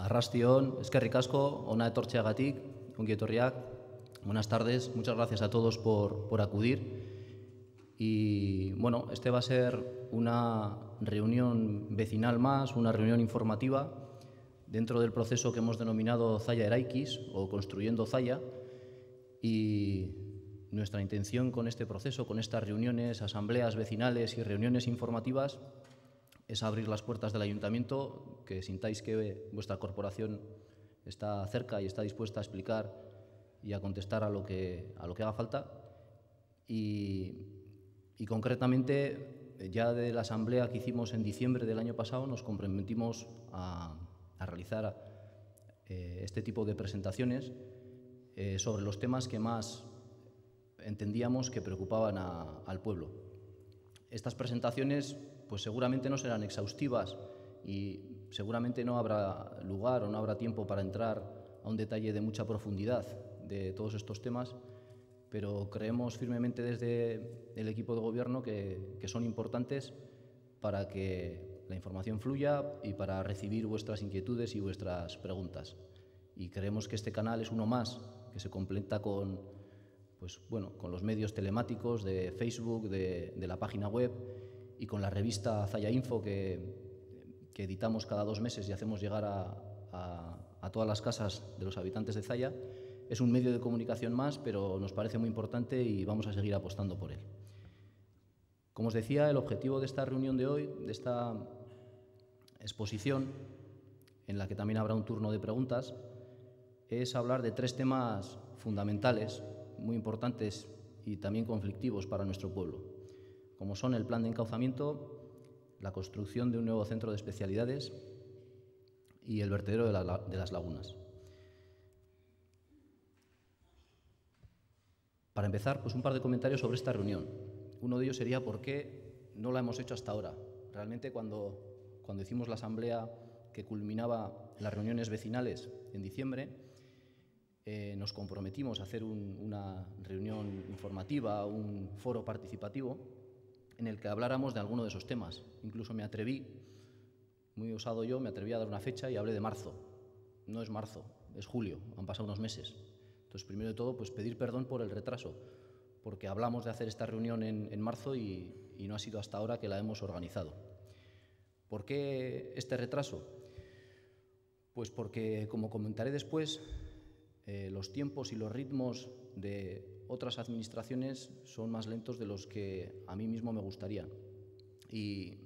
Arrastion, eskerrik asko, ona etortzeagatik, ongi etorriak. Buenas tardes, muchas gracias a todos por acudir. Y bueno, este va a ser una reunión vecinal más, una reunión informativa dentro del proceso que hemos denominado Zalla Eraikis o Construyendo Zalla. Y nuestra intención con este proceso, con estas reuniones, asambleas vecinales y reuniones informativas, es abrir las puertas del ayuntamiento, que sintáis que vuestra corporación está cerca y está dispuesta a explicar y a contestar a lo que haga falta. Y concretamente, ya de la asamblea que hicimos en diciembre del año pasado, nos comprometimos a realizar este tipo de presentaciones sobre los temas que más entendíamos que preocupaban al pueblo. Estas presentaciones pues seguramente no serán exhaustivas y seguramente no habrá lugar o no habrá tiempo para entrar a un detalle de mucha profundidad de todos estos temas, pero creemos firmemente desde el equipo de gobierno que son importantes para que la información fluya y para recibir vuestras inquietudes y vuestras preguntas. Y creemos que este canal es uno más que se completa con los medios telemáticos de Facebook, de la página web y con la revista Zalla Info que editamos cada 2 meses y hacemos llegar a todas las casas de los habitantes de Zalla. Es un medio de comunicación más, pero nos parece muy importante y vamos a seguir apostando por él. Como os decía, el objetivo de esta reunión de hoy, de esta exposición, en la que también habrá un turno de preguntas, es hablar de 3 temas fundamentales, muy importantes y también conflictivos para nuestro pueblo, como son el plan de encauzamiento, la construcción de un nuevo centro de especialidades y el vertedero de las lagunas. Para empezar, pues un par de comentarios sobre esta reunión. Uno de ellos sería por qué no la hemos hecho hasta ahora. Realmente cuando hicimos la asamblea que culminaba las reuniones vecinales en diciembre, nos comprometimos a hacer una reunión informativa, un foro participativo, en el que habláramos de alguno de esos temas. Incluso me atreví, muy osado yo, me atreví a dar una fecha y hablé de marzo. No es marzo, es julio, han pasado unos meses. Entonces, primero de todo, pues pedir perdón por el retraso, porque hablamos de hacer esta reunión en marzo y no ha sido hasta ahora que la hemos organizado. ¿Por qué este retraso? Pues porque, como comentaré después, los tiempos y los ritmos de otras administraciones son más lentos de los que a mí mismo me gustaría. Y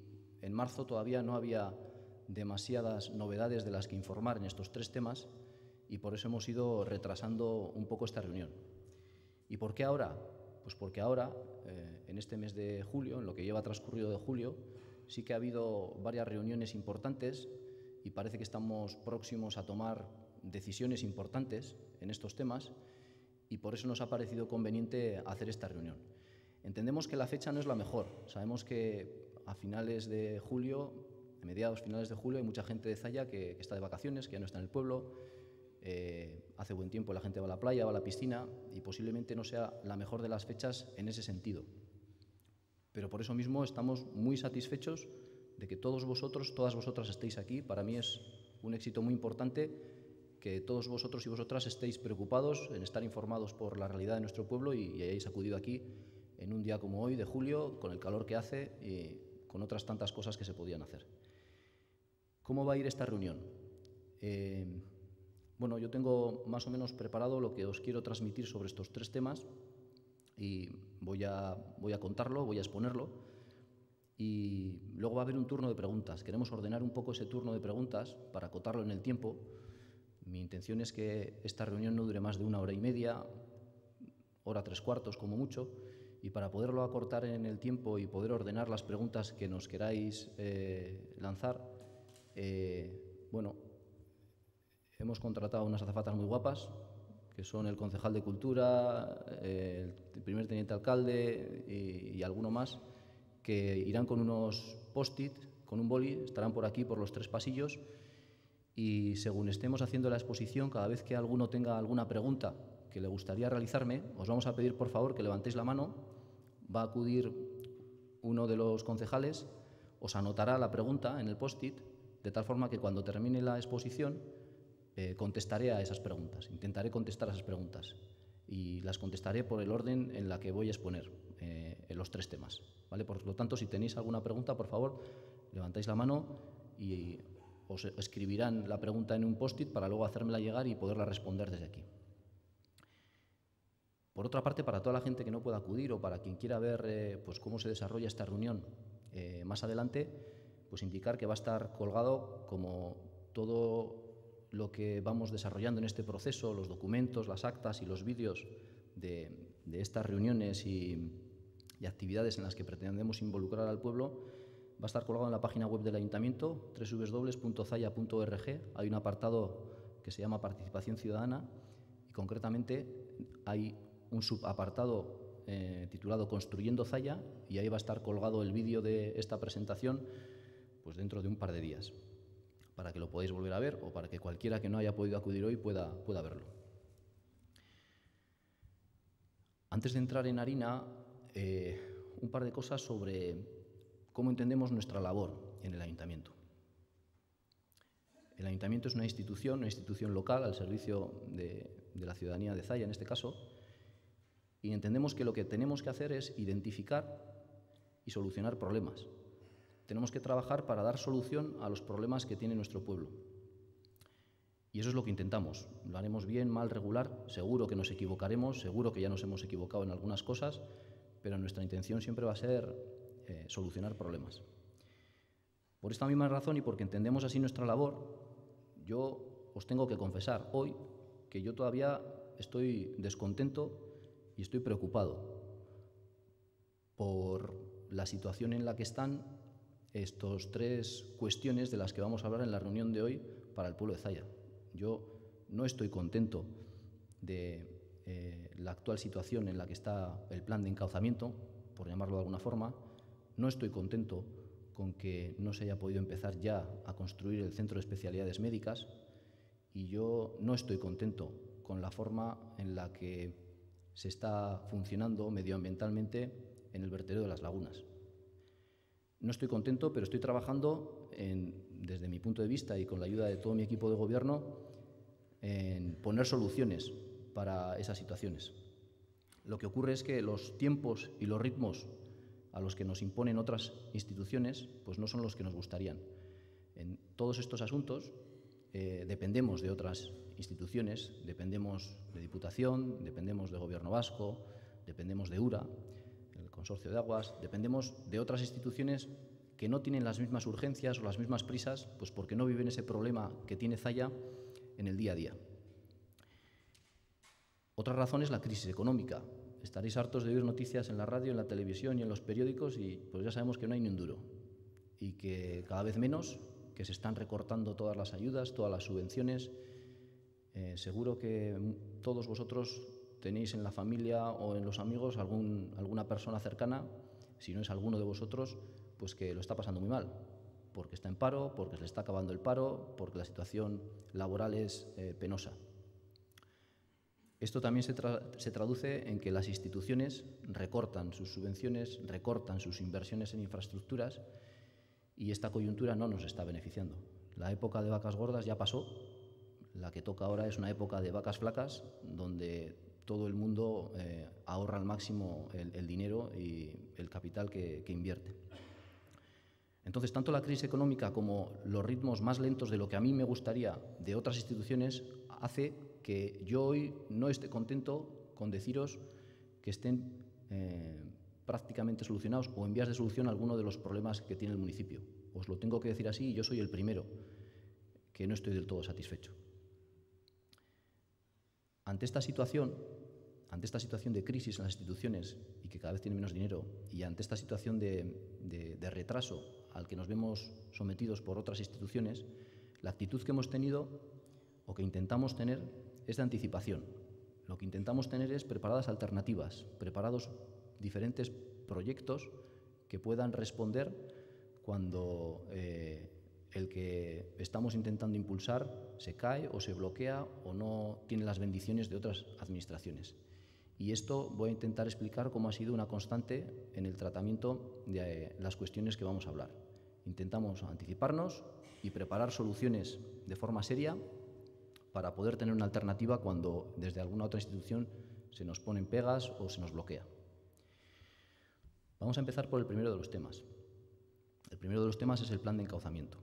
en marzo todavía no había demasiadas novedades de las que informar en estos 3 temas y por eso hemos ido retrasando un poco esta reunión. ¿Y por qué ahora? Pues porque ahora, en este mes de julio, en lo que lleva transcurrido de julio, sí que ha habido varias reuniones importantes y parece que estamos próximos a tomar decisiones importantes en estos temas y por eso nos ha parecido conveniente hacer esta reunión. Entendemos que la fecha no es la mejor. Sabemos que a finales de julio, a mediados, finales de julio, hay mucha gente de Zalla que está de vacaciones, que ya no está en el pueblo. Hace buen tiempo, la gente va a la playa, va a la piscina y posiblemente no sea la mejor de las fechas en ese sentido. Pero por eso mismo estamos muy satisfechos de que todos vosotros, todas vosotras estéis aquí. Para mí es un éxito muy importante que todos vosotros y vosotras estéis preocupados en estar informados por la realidad de nuestro pueblo y hayáis acudido aquí en un día como hoy, de julio, con el calor que hace y con otras tantas cosas que se podían hacer. ¿Cómo va a ir esta reunión? Bueno, yo tengo más o menos preparado lo que os quiero transmitir sobre estos 3 temas y voy a contarlo, voy a exponerlo y luego va a haber un turno de preguntas. Queremos ordenar un poco ese turno de preguntas para acotarlo en el tiempo. Mi intención es que esta reunión no dure más de 1 hora y media, hora 3/4 como mucho, y para poderlo acortar en el tiempo y poder ordenar las preguntas que nos queráis lanzar, hemos contratado unas azafatas muy guapas, que son el concejal de Cultura, el primer teniente alcalde y alguno más, que irán con unos post-it, con un boli, estarán por aquí, por los 3 pasillos, y según estemos haciendo la exposición, cada vez que alguno tenga alguna pregunta que le gustaría realizarme, os vamos a pedir, por favor, que levantéis la mano. Va a acudir uno de los concejales, os anotará la pregunta en el post-it, de tal forma que cuando termine la exposición contestaré a esas preguntas, intentaré contestar a esas preguntas y las contestaré por el orden en la que voy a exponer en los 3 temas, ¿vale? Por lo tanto, si tenéis alguna pregunta, por favor, levantáis la mano y os escribirán la pregunta en un post-it para luego hacérmela llegar y poderla responder desde aquí. Por otra parte, para toda la gente que no pueda acudir o para quien quiera ver pues cómo se desarrolla esta reunión más adelante, pues indicar que va a estar colgado, como todo lo que vamos desarrollando en este proceso, los documentos, las actas y los vídeos de estas reuniones y actividades en las que pretendemos involucrar al pueblo, va a estar colgado en la página web del Ayuntamiento, www.zalla.org. Hay un apartado que se llama Participación Ciudadana y concretamente hay un subapartado titulado Construyendo Zalla, y ahí va a estar colgado el vídeo de esta presentación pues dentro de un par de días, para que lo podáis volver a ver o para que cualquiera que no haya podido acudir hoy pueda verlo. Antes de entrar en harina, un par de cosas sobre cómo entendemos nuestra labor en el Ayuntamiento. El Ayuntamiento es una institución local al servicio de la ciudadanía de Zalla, en este caso, y entendemos que lo que tenemos que hacer es identificar y solucionar problemas. Tenemos que trabajar para dar solución a los problemas que tiene nuestro pueblo. Y eso es lo que intentamos. Lo haremos bien, mal, regular. Seguro que nos equivocaremos, seguro que ya nos hemos equivocado en algunas cosas, pero nuestra intención siempre va a ser solucionar problemas. Por esta misma razón y porque entendemos así nuestra labor, yo os tengo que confesar hoy que yo todavía estoy descontento y estoy preocupado por la situación en la que están estas 3 cuestiones de las que vamos a hablar en la reunión de hoy para el pueblo de Zalla. Yo no estoy contento de la actual situación en la que está el plan de encauzamiento, por llamarlo de alguna forma. No estoy contento con que no se haya podido empezar ya a construir el centro de especialidades médicas, y yo no estoy contento con la forma en la que se está funcionando medioambientalmente en el vertedero de las lagunas. No estoy contento, pero estoy trabajando desde mi punto de vista y con la ayuda de todo mi equipo de gobierno en poner soluciones para esas situaciones. Lo que ocurre es que los tiempos y los ritmos a los que nos imponen otras instituciones pues no son los que nos gustarían. En todos estos asuntos dependemos de otras instituciones, dependemos de Diputación, dependemos de Gobierno Vasco, dependemos de URA, el Consorcio de Aguas, dependemos de otras instituciones que no tienen las mismas urgencias o las mismas prisas, pues porque no viven ese problema que tiene Zalla en el día a día. Otra razón es la crisis económica. Estaréis hartos de oír noticias en la radio, en la televisión y en los periódicos y pues ya sabemos que no hay ni un duro y que cada vez menos, que se están recortando todas las ayudas, todas las subvenciones. Seguro que todos vosotros tenéis en la familia o en los amigos alguna persona cercana, si no es alguno de vosotros, pues que lo está pasando muy mal, porque está en paro, porque se le está acabando el paro, porque la situación laboral es penosa. Esto también se traduce en que las instituciones recortan sus subvenciones, recortan sus inversiones en infraestructuras, y esta coyuntura no nos está beneficiando. La época de vacas gordas ya pasó, la que toca ahora es una época de vacas flacas, donde todo el mundo ahorra al máximo el dinero y el capital que invierte. Entonces, tanto la crisis económica como los ritmos más lentos de lo que a mí me gustaría de otras instituciones hace que yo hoy no esté contento con deciros que estén prácticamente solucionados o en vías de solución alguno de los problemas que tiene el municipio. Os lo tengo que decir así y yo soy el primero que no estoy del todo satisfecho. Ante esta situación de crisis en las instituciones y que cada vez tienen menos dinero, y ante esta situación de retraso al que nos vemos sometidos por otras instituciones, la actitud que hemos tenido o que intentamos tener es de anticipación. Lo que intentamos tener es preparadas alternativas, preparados diferentes proyectos que puedan responder cuando el que estamos intentando impulsar se cae o se bloquea o no tiene las bendiciones de otras administraciones. Y esto voy a intentar explicar cómo ha sido una constante en el tratamiento de las cuestiones que vamos a hablar. Intentamos anticiparnos y preparar soluciones de forma seria para poder tener una alternativa cuando desde alguna otra institución se nos ponen pegas o se nos bloquea. Vamos a empezar por el primero de los temas. El primero de los temas es el plan de encauzamiento.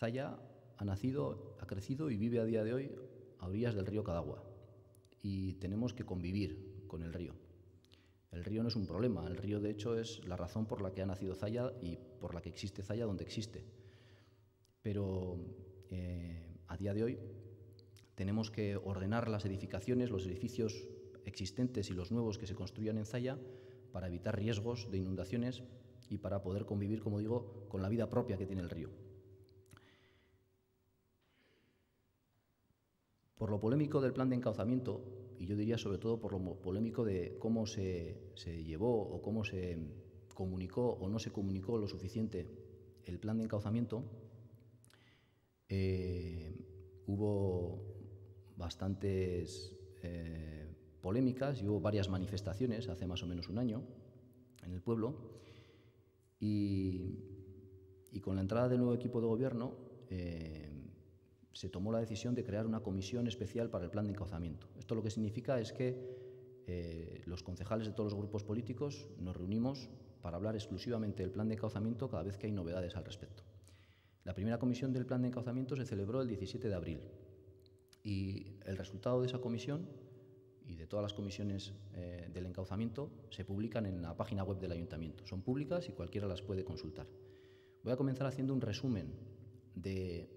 Zalla ha nacido, ha crecido y vive a día de hoy a orillas del río Cadagua, y tenemos que convivir con el río. El río no es un problema, el río de hecho es la razón por la que ha nacido Zalla y por la que existe Zalla donde existe. Pero a día de hoy tenemos que ordenar las edificaciones, los edificios existentes y los nuevos que se construyan en Zalla para evitar riesgos de inundaciones y para poder convivir, como digo, con la vida propia que tiene el río. Por lo polémico del plan de encauzamiento, y yo diría sobre todo por lo polémico de cómo se llevó o cómo se comunicó o no se comunicó lo suficiente el plan de encauzamiento, hubo bastantes polémicas y hubo varias manifestaciones hace más o menos un año en el pueblo, y con la entrada del nuevo equipo de gobierno se tomó la decisión de crear una comisión especial para el plan de encauzamiento. Esto lo que significa es que los concejales de todos los grupos políticos nos reunimos para hablar exclusivamente del plan de encauzamiento cada vez que hay novedades al respecto. La primera comisión del plan de encauzamiento se celebró el 17 de abril y el resultado de esa comisión y de todas las comisiones del encauzamiento se publican en la página web del ayuntamiento. Son públicas y cualquiera las puede consultar. Voy a comenzar haciendo un resumen de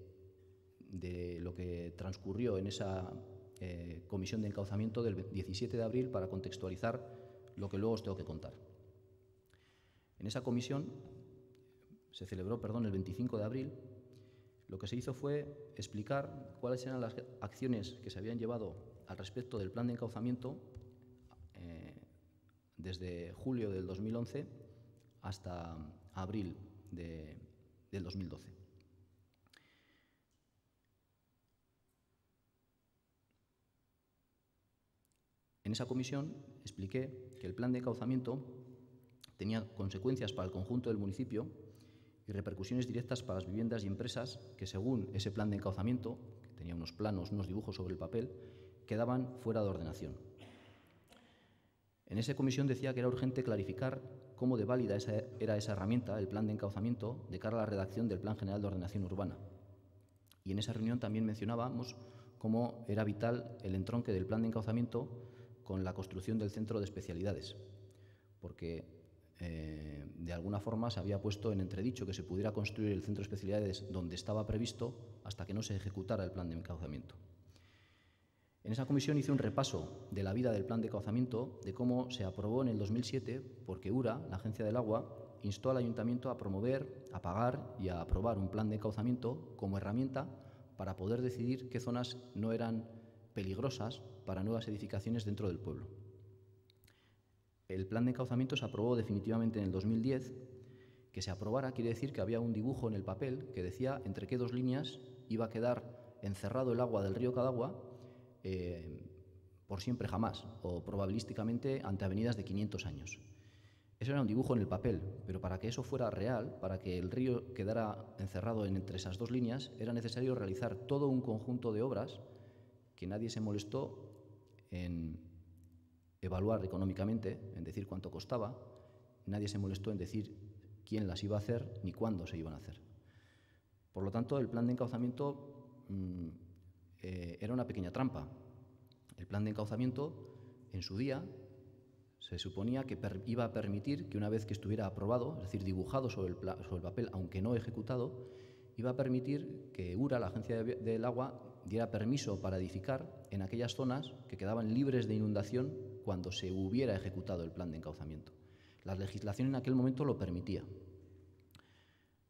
lo que transcurrió en esa comisión de encauzamiento del 17 de abril para contextualizar lo que luego os tengo que contar. En esa comisión se celebró, el 25 de abril. Lo que se hizo fue explicar cuáles eran las acciones que se habían llevado al respecto del plan de encauzamiento desde julio del 2011 hasta abril del 2012. En esa comisión expliqué que el plan de encauzamiento tenía consecuencias para el conjunto del municipio y repercusiones directas para las viviendas y empresas que, según ese plan de encauzamiento, que tenía unos planos, unos dibujos sobre el papel, quedaban fuera de ordenación. En esa comisión decía que era urgente clarificar cómo de válida era esa herramienta, el plan de encauzamiento, de cara a la redacción del Plan General de Ordenación Urbana. Y en esa reunión también mencionábamos cómo era vital el entronque del plan de encauzamiento con la construcción del centro de especialidades, porque de alguna forma se había puesto en entredicho que se pudiera construir el centro de especialidades donde estaba previsto hasta que no se ejecutara el plan de encauzamiento. En esa comisión hice un repaso de la vida del plan de encauzamiento, de cómo se aprobó en el 2007, porque URA, la Agencia del Agua, instó al Ayuntamiento a promover, a pagar y a aprobar un plan de encauzamiento como herramienta para poder decidir qué zonas no eran peligrosas para nuevas edificaciones dentro del pueblo. El plan de encauzamiento se aprobó definitivamente en el 2010. Que se aprobara quiere decir que había un dibujo en el papel que decía entre qué dos líneas iba a quedar encerrado el agua del río Cadagua por siempre jamás, o probabilísticamente ante avenidas de 500 años. Eso era un dibujo en el papel, pero para que eso fuera real, para que el río quedara encerrado entre esas dos líneas, era necesario realizar todo un conjunto de obras que nadie se molestó en evaluar económicamente, en decir cuánto costaba, nadie se molestó en decir quién las iba a hacer ni cuándo se iban a hacer. Por lo tanto, el plan de encauzamiento era una pequeña trampa. El plan de encauzamiento, en su día, se suponía que iba a permitir que una vez que estuviera aprobado, es decir, dibujado sobre el papel, aunque no ejecutado, iba a permitir que URA, la Agencia del Agua, diera permiso para edificar en aquellas zonas que quedaban libres de inundación cuando se hubiera ejecutado el plan de encauzamiento. La legislación en aquel momento lo permitía.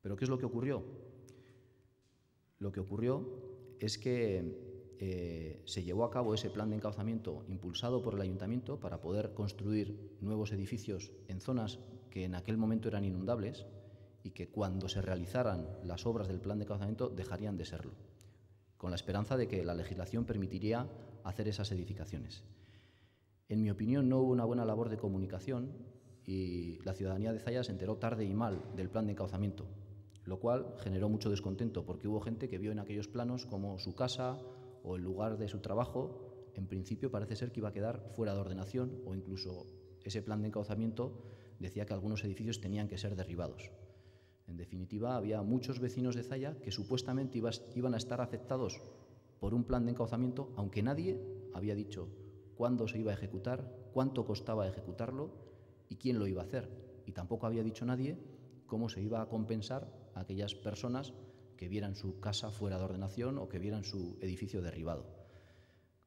¿Pero qué es lo que ocurrió? Lo que ocurrió es que se llevó a cabo ese plan de encauzamiento impulsado por el Ayuntamiento para poder construir nuevos edificios en zonas que en aquel momento eran inundables y que cuando se realizaran las obras del plan de encauzamiento dejarían de serlo, con la esperanza de que la legislación permitiría hacer esas edificaciones. En mi opinión, no hubo una buena labor de comunicación y la ciudadanía de Zalla se enteró tarde y mal del plan de encauzamiento. lo cual generó mucho descontento, porque hubo gente que vio en aquellos planos como su casa o el lugar de su trabajo, en principio parece ser que iba a quedar fuera de ordenación, o incluso ese plan de encauzamiento decía que algunos edificios tenían que ser derribados. En definitiva, había muchos vecinos de Zalla que supuestamente iban a estar afectados por un plan de encauzamiento, aunque nadie había dicho cuándo se iba a ejecutar, cuánto costaba ejecutarlo y quién lo iba a hacer. Y tampoco había dicho nadie cómo se iba a compensar a aquellas personas que vieran su casa fuera de ordenación o que vieran su edificio derribado.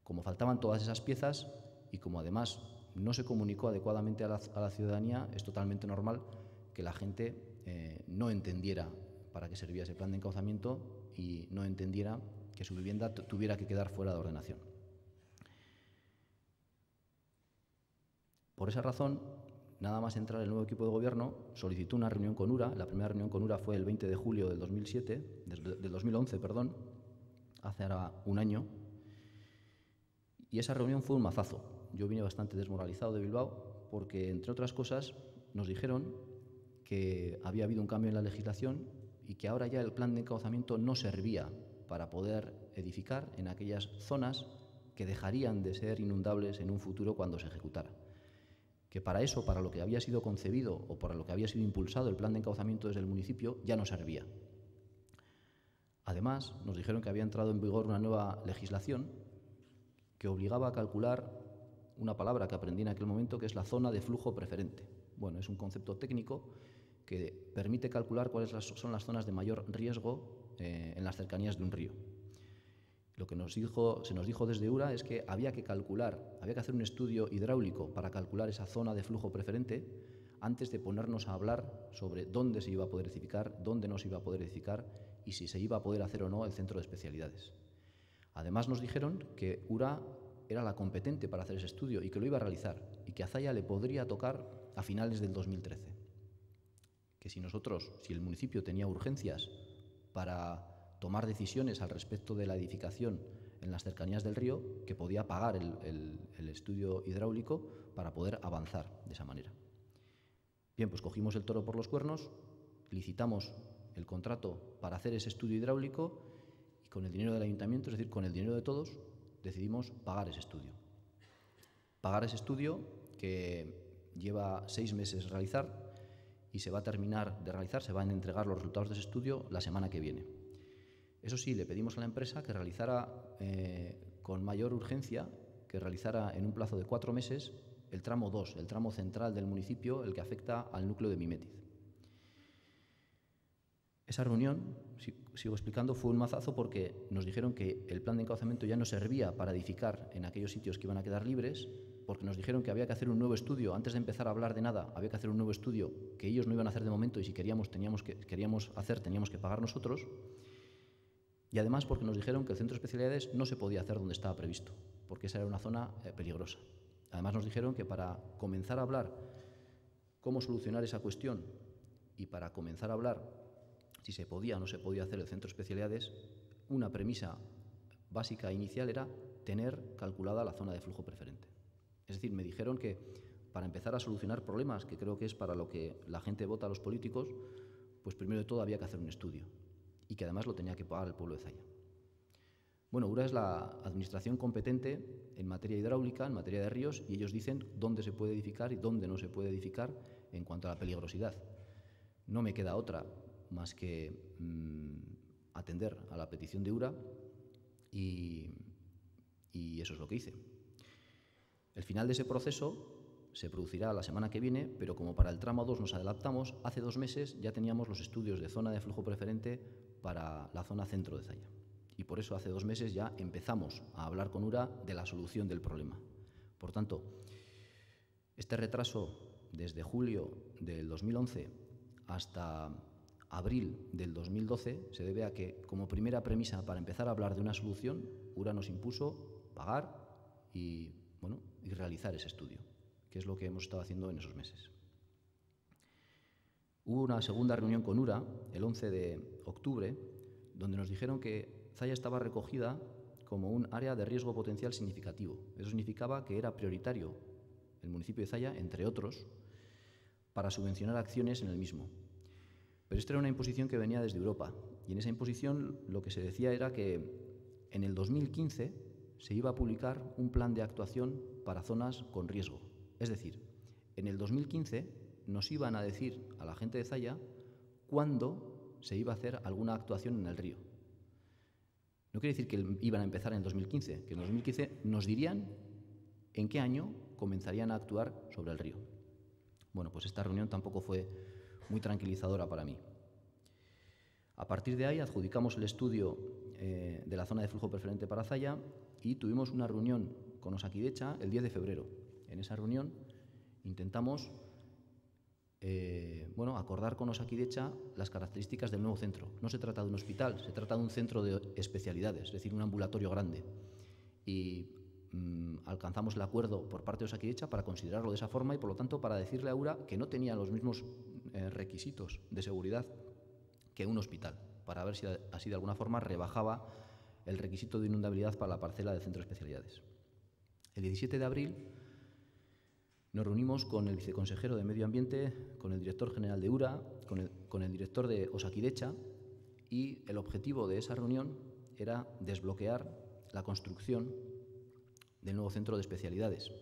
Como faltaban todas esas piezas y como además no se comunicó adecuadamente a la ciudadanía, es totalmente normal que la gente no entendiera para qué servía ese plan de encauzamiento y no entendiera que su vivienda tuviera que quedar fuera de ordenación. Por esa razón, nada más entrar el nuevo equipo de gobierno, solicitó una reunión con URA. La primera reunión con URA fue el 20 de julio del 2011, hace ahora un año. Y esa reunión fue un mazazo. Yo vine bastante desmoralizado de Bilbao porque, entre otras cosas, nos dijeron que había habido un cambio en la legislación y que ahora ya el plan de encauzamiento no servía para poder edificar en aquellas zonas que dejarían de ser inundables en un futuro cuando se ejecutara. Que para eso, para lo que había sido concebido o para lo que había sido impulsado el plan de encauzamiento desde el municipio, ya no servía. Además, nos dijeron que había entrado en vigor una nueva legislación que obligaba a calcular una palabra que aprendí en aquel momento, que es la zona de flujo preferente. Bueno, es un concepto técnico que permite calcular cuáles son las zonas de mayor riesgo en las cercanías de un río. Lo que se nos dijo desde URA es que había que hacer un estudio hidráulico para calcular esa zona de flujo preferente antes de ponernos a hablar sobre dónde se iba a poder edificar, dónde no se iba a poder edificar y si se iba a poder hacer o no el centro de especialidades. Además nos dijeron que URA era la competente para hacer ese estudio y que lo iba a realizar y que a Zalla le podría tocar a finales del 2013. Que si el municipio tenía urgencias para tomar decisiones al respecto de la edificación en las cercanías del río, que podía pagar el estudio hidráulico para poder avanzar de esa manera. Bien, pues cogimos el toro por los cuernos, licitamos el contrato para hacer ese estudio hidráulico y con el dinero del ayuntamiento, es decir, con el dinero de todos, decidimos pagar ese estudio. Pagar ese estudio que lleva 6 meses realizar y se va a terminar de realizar, se van a entregar los resultados de ese estudio la semana que viene. Eso sí, le pedimos a la empresa que realizara con mayor urgencia, que realizara en un plazo de 4 meses el tramo 2, el tramo central del municipio, el que afecta al núcleo de Mimetiz. Esa reunión, sigo explicando, fue un mazazo porque nos dijeron que el plan de encauzamiento ya no servía para edificar en aquellos sitios que iban a quedar libres, porque nos dijeron que había que hacer un nuevo estudio, antes de empezar a hablar de nada, había que hacer un nuevo estudio que ellos no iban a hacer de momento y si queríamos hacer, teníamos que pagar nosotros. Y además porque nos dijeron que el centro de especialidades no se podía hacer donde estaba previsto, porque esa era una zona peligrosa. Además nos dijeron que para comenzar a hablar cómo solucionar esa cuestión y para comenzar a hablar si se podía o no se podía hacer el centro de especialidades, una premisa básica inicial era tener calculada la zona de flujo preferente. Es decir, me dijeron que para empezar a solucionar problemas, que creo que es para lo que la gente vota a los políticos, pues primero de todo había que hacer un estudio y que además lo tenía que pagar el pueblo de Zalla. Bueno, URA es la administración competente en materia hidráulica, en materia de ríos, y ellos dicen dónde se puede edificar y dónde no se puede edificar en cuanto a la peligrosidad. No me queda otra más que atender a la petición de URA y eso es lo que hice. El final de ese proceso se producirá la semana que viene, pero como para el tramo 2 nos adelantamos, hace 2 meses ya teníamos los estudios de zona de flujo preferente para la zona centro de Zalla. Y por eso hace 2 meses ya empezamos a hablar con URA de la solución del problema. Por tanto, este retraso desde julio del 2011 hasta abril del 2012 se debe a que, como primera premisa para empezar a hablar de una solución, URA nos impuso pagar y realizar ese estudio, que es lo que hemos estado haciendo en esos meses. Hubo una segunda reunión con URA el 11 de octubre, donde nos dijeron que Zalla estaba recogida como un área de riesgo potencial significativo. Eso significaba que era prioritario el municipio de Zalla, entre otros, para subvencionar acciones en el mismo. Pero esta era una imposición que venía desde Europa, y en esa imposición lo que se decía era que en el 2015 se iba a publicar un plan de actuación para zonas con riesgo. Es decir, en el 2015 nos iban a decir a la gente de Zalla cuándo se iba a hacer alguna actuación en el río. No quiere decir que iban a empezar en el 2015, que en el 2015 nos dirían en qué año comenzarían a actuar sobre el río. Bueno, pues esta reunión tampoco fue muy tranquilizadora para mí. A partir de ahí adjudicamos el estudio de la zona de flujo preferente para Zalla y tuvimos una reunión con Osakidetza el 10 de febrero. En esa reunión intentamos acordar con Osakidetza las características del nuevo centro. No se trata de un hospital, se trata de un centro de especialidades, es decir, un ambulatorio grande. Y alcanzamos el acuerdo por parte de Osakidetza para considerarlo de esa forma y, por lo tanto, para decirle a URA que no tenía los mismos requisitos de seguridad que un hospital, para ver si así de alguna forma rebajaba el requisito de inundabilidad para la parcela del centro de especialidades. El 17 de abril nos reunimos con el viceconsejero de Medio Ambiente, con el director general de URA, con el director de Osakidetza, y el objetivo de esa reunión era desbloquear la construcción del nuevo centro de especialidades.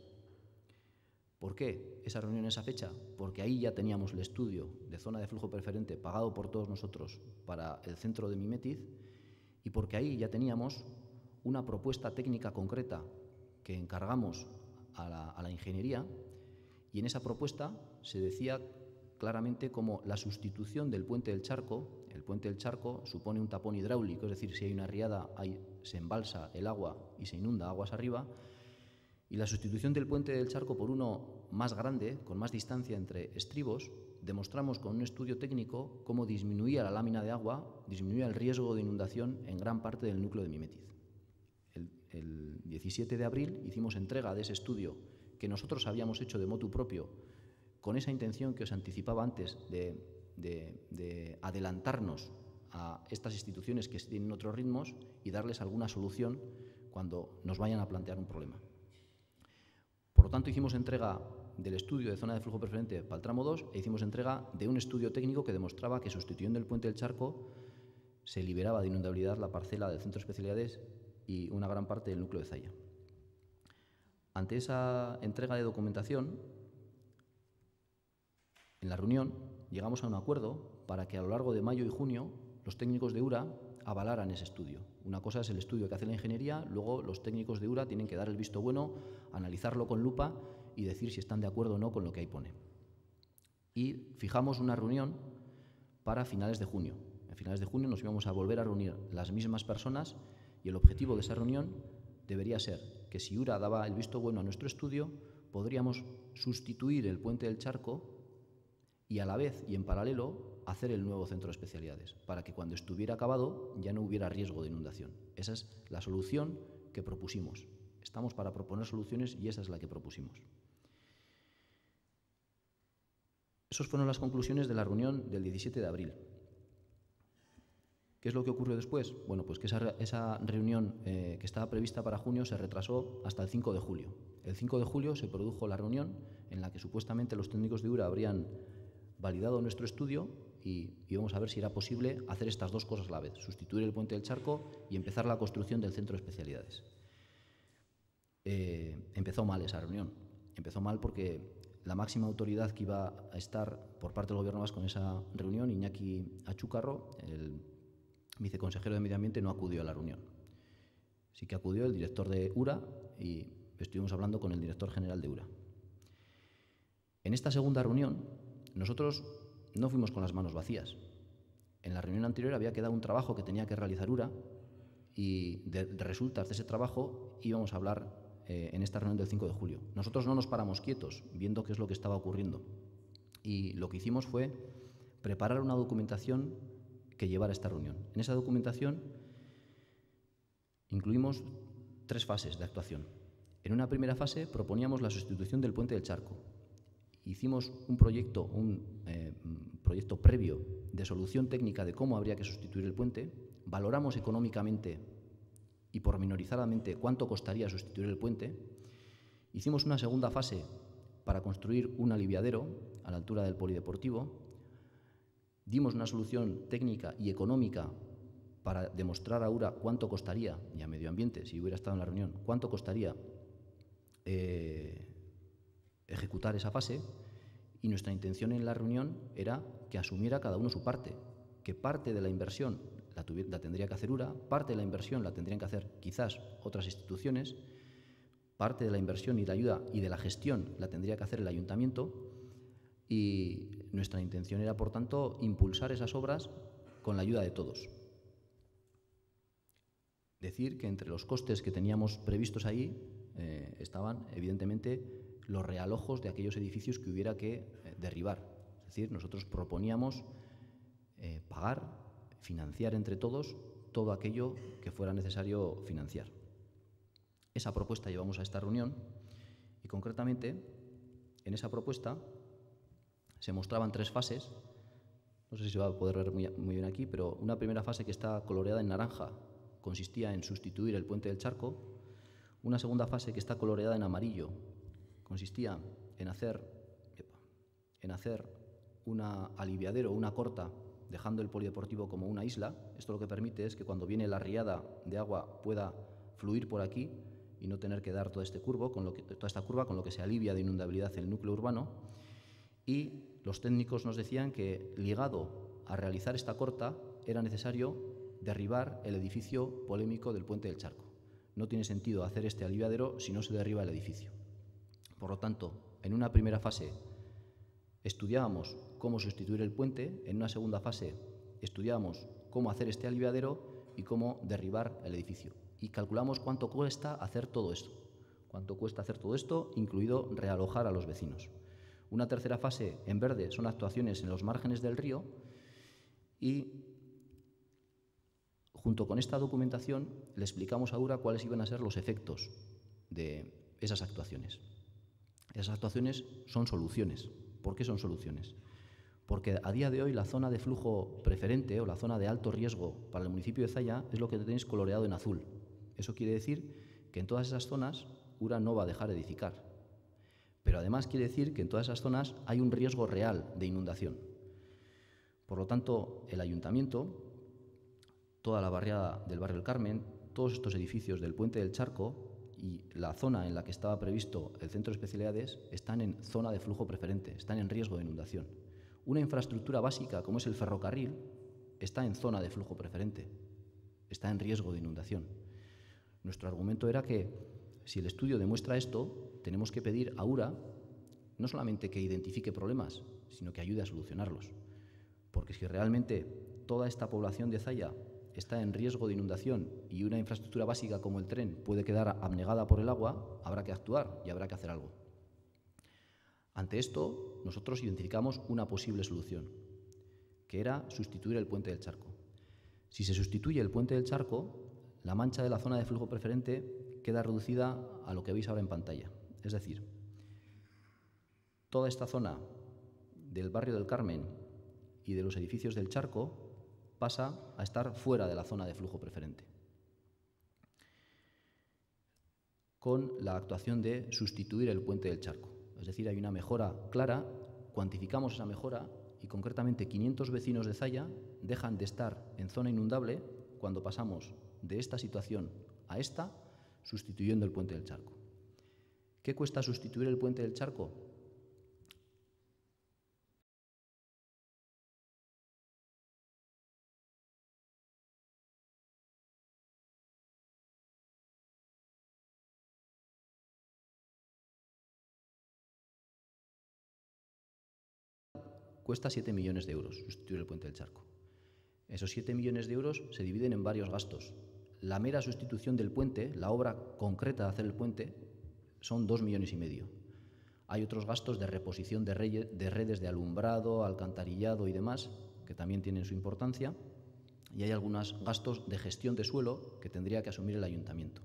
¿Por qué esa reunión en esa fecha? Porque ahí ya teníamos el estudio de zona de flujo preferente pagado por todos nosotros para el centro de Mimetiz, y porque ahí ya teníamos una propuesta técnica concreta que encargamos a la ingeniería, y en esa propuesta se decía claramente como la sustitución del puente del Charco. El puente del Charco supone un tapón hidráulico, es decir, si hay una riada se embalsa el agua y se inunda aguas arriba, y la sustitución del puente del Charco por uno más grande, con más distancia entre estribos, demostramos con un estudio técnico cómo disminuía la lámina de agua, disminuía el riesgo de inundación en gran parte del núcleo de Mimetiz. El 17 de abril hicimos entrega de ese estudio que nosotros habíamos hecho de motu propio, con esa intención que os anticipaba antes de adelantarnos a estas instituciones que tienen otros ritmos y darles alguna solución cuando nos vayan a plantear un problema. Por lo tanto, hicimos entrega del estudio de zona de flujo preferente para el tramo 2 e hicimos entrega de un estudio técnico que demostraba que, sustituyendo el puente del Charco, se liberaba de inundabilidad la parcela del centro de especialidades y una gran parte del núcleo de Zalla. Ante esa entrega de documentación, en la reunión llegamos a un acuerdo para que a lo largo de mayo y junio los técnicos de URA avalaran ese estudio. Una cosa es el estudio que hace la ingeniería, luego los técnicos de URA tienen que dar el visto bueno, analizarlo con lupa y decir si están de acuerdo o no con lo que ahí pone. Y fijamos una reunión para finales de junio. A finales de junio nos íbamos a volver a reunir las mismas personas y el objetivo de esa reunión debería ser que si URA daba el visto bueno a nuestro estudio, podríamos sustituir el puente del Charco y a la vez y en paralelo hacer el nuevo centro de especialidades, para que cuando estuviera acabado ya no hubiera riesgo de inundación. Esa es la solución que propusimos. Estamos para proponer soluciones y esa es la que propusimos. Esas fueron las conclusiones de la reunión del 17 de abril. ¿Qué es lo que ocurrió después? Bueno, pues que esa reunión que estaba prevista para junio se retrasó hasta el 5 de julio. El 5 de julio se produjo la reunión en la que supuestamente los técnicos de URA habrían validado nuestro estudio y íbamos a ver si era posible hacer estas dos cosas a la vez, sustituir el puente del Charco y empezar la construcción del centro de especialidades. Empezó mal esa reunión. Empezó mal porque la máxima autoridad que iba a estar por parte del Gobierno vasco en esa reunión, Iñaki Achúcarro, el viceconsejero de Medio Ambiente, no acudió a la reunión. Sí que acudió el director de URA y estuvimos hablando con el director general de URA. En esta segunda reunión, nosotros no fuimos con las manos vacías. En la reunión anterior había quedado un trabajo que tenía que realizar URA y de resultas de ese trabajo íbamos a hablar en esta reunión del 5 de julio. Nosotros no nos paramos quietos viendo qué es lo que estaba ocurriendo y lo que hicimos fue preparar una documentación que llevara a esta reunión. En esa documentación incluimos 3 fases de actuación. En una primera fase proponíamos la sustitución del puente del Charco. Hicimos un proyecto previo de solución técnica de cómo habría que sustituir el puente, valoramos económicamente y pormenorizadamente cuánto costaría sustituir el puente, hicimos una segunda fase para construir un aliviadero a la altura del polideportivo, Dimos una solución técnica y económica para demostrar a URA cuánto costaría, y a Medio Ambiente, si hubiera estado en la reunión, cuánto costaría ejecutar esa fase, y nuestra intención en la reunión era que asumiera cada uno su parte, que parte de la inversión la tendría que hacer URA, parte de la inversión la tendrían que hacer quizás otras instituciones, parte de la inversión y la ayuda y de la gestión la tendría que hacer el ayuntamiento, y nuestra intención era, por tanto, impulsar esas obras con la ayuda de todos. Decir que entre los costes que teníamos previstos ahí estaban, evidentemente, los realojos de aquellos edificios que hubiera que derribar. Es decir, nosotros proponíamos pagar, financiar entre todos todo aquello que fuera necesario financiar. Esa propuesta llevamos a esta reunión y, concretamente, en esa propuesta se mostraban 3 fases. No sé si se va a poder ver muy bien aquí, pero una primera fase que está coloreada en naranja consistía en sustituir el puente del Charco. Una segunda fase que está coloreada en amarillo consistía en hacer una aliviadero, una corta, dejando el polideportivo como una isla. Esto lo que permite es que cuando viene la riada de agua pueda fluir por aquí y no tener que dar toda esta curva, con lo que se alivia de inundabilidad el núcleo urbano. Y los técnicos nos decían que, ligado a realizar esta corta, era necesario derribar el edificio polémico del puente del Charco. No tiene sentido hacer este aliviadero si no se derriba el edificio. Por lo tanto, en una primera fase estudiábamos cómo sustituir el puente, en una segunda fase estudiábamos cómo hacer este aliviadero y cómo derribar el edificio. Y calculamos cuánto cuesta hacer todo esto. Cuánto cuesta hacer todo esto, incluido realojar a los vecinos. Una tercera fase, en verde, son actuaciones en los márgenes del río, y junto con esta documentación le explicamos a URA cuáles iban a ser los efectos de esas actuaciones. Esas actuaciones son soluciones. ¿Por qué son soluciones? Porque a día de hoy la zona de flujo preferente o la zona de alto riesgo para el municipio de Zalla es lo que tenéis coloreado en azul. Eso quiere decir que en todas esas zonas URA no va a dejar de edificar. Pero además quiere decir que en todas esas zonas hay un riesgo real de inundación. Por lo tanto, el ayuntamiento, toda la barriada del barrio del Carmen, todos estos edificios del Puente del Charco y la zona en la que estaba previsto el centro de especialidades están en zona de flujo preferente, están en riesgo de inundación. Una infraestructura básica como es el ferrocarril está en zona de flujo preferente, está en riesgo de inundación. Nuestro argumento era que si el estudio demuestra esto, tenemos que pedir a URA no solamente que identifique problemas, sino que ayude a solucionarlos. Porque si realmente toda esta población de Zalla está en riesgo de inundación y una infraestructura básica como el tren puede quedar abnegada por el agua, habrá que actuar y habrá que hacer algo. Ante esto, nosotros identificamos una posible solución, que era sustituir el puente del Charco. Si se sustituye el puente del Charco, la mancha de la zona de flujo preferente queda reducida a lo que veis ahora en pantalla. Es decir, toda esta zona del barrio del Carmen y de los edificios del Charco pasa a estar fuera de la zona de flujo preferente, con la actuación de sustituir el puente del Charco. Es decir, hay una mejora clara, cuantificamos esa mejora y concretamente 500 vecinos de Zalla dejan de estar en zona inundable cuando pasamos de esta situación a esta, sustituyendo el puente del Charco. ¿Qué cuesta sustituir el puente del Charco? Cuesta 7 millones de euros sustituir el puente del Charco. Esos 7 millones de euros se dividen en varios gastos. La mera sustitución del puente, la obra concreta de hacer el puente, son 2,5 millones. Hay otros gastos de reposición de redes de alumbrado, alcantarillado y demás, que también tienen su importancia, y hay algunos gastos de gestión de suelo que tendría que asumir el ayuntamiento.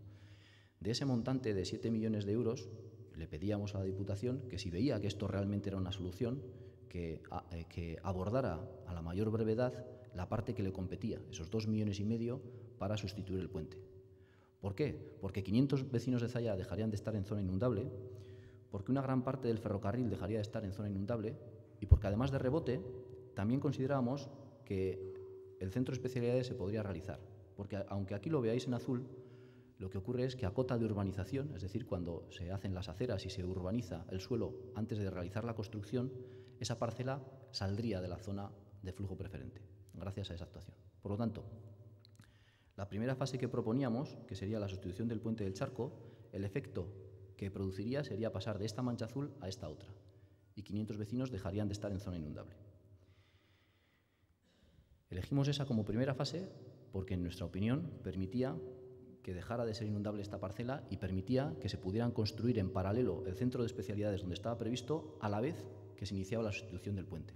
De ese montante de 7 millones de euros, le pedíamos a la Diputación que, si veía que esto realmente era una solución, que abordara a la mayor brevedad la parte que le competía, esos 2,5 millones, para sustituir el puente. ¿Por qué? Porque 500 vecinos de Zalla dejarían de estar en zona inundable, porque una gran parte del ferrocarril dejaría de estar en zona inundable y porque, además de rebote, también considerábamos que el centro de especialidades se podría realizar, porque aunque aquí lo veáis en azul, lo que ocurre es que a cota de urbanización, es decir, cuando se hacen las aceras y se urbaniza el suelo antes de realizar la construcción, esa parcela saldría de la zona de flujo preferente, gracias a esa actuación. Por lo tanto, la primera fase que proponíamos, que sería la sustitución del puente del Charco, el efecto que produciría sería pasar de esta mancha azul a esta otra, y 500 vecinos dejarían de estar en zona inundable. Elegimos esa como primera fase porque, en nuestra opinión, permitía que dejara de ser inundable esta parcela y permitía que se pudieran construir en paralelo el centro de especialidades donde estaba previsto, a la vez que se iniciaba la sustitución del puente.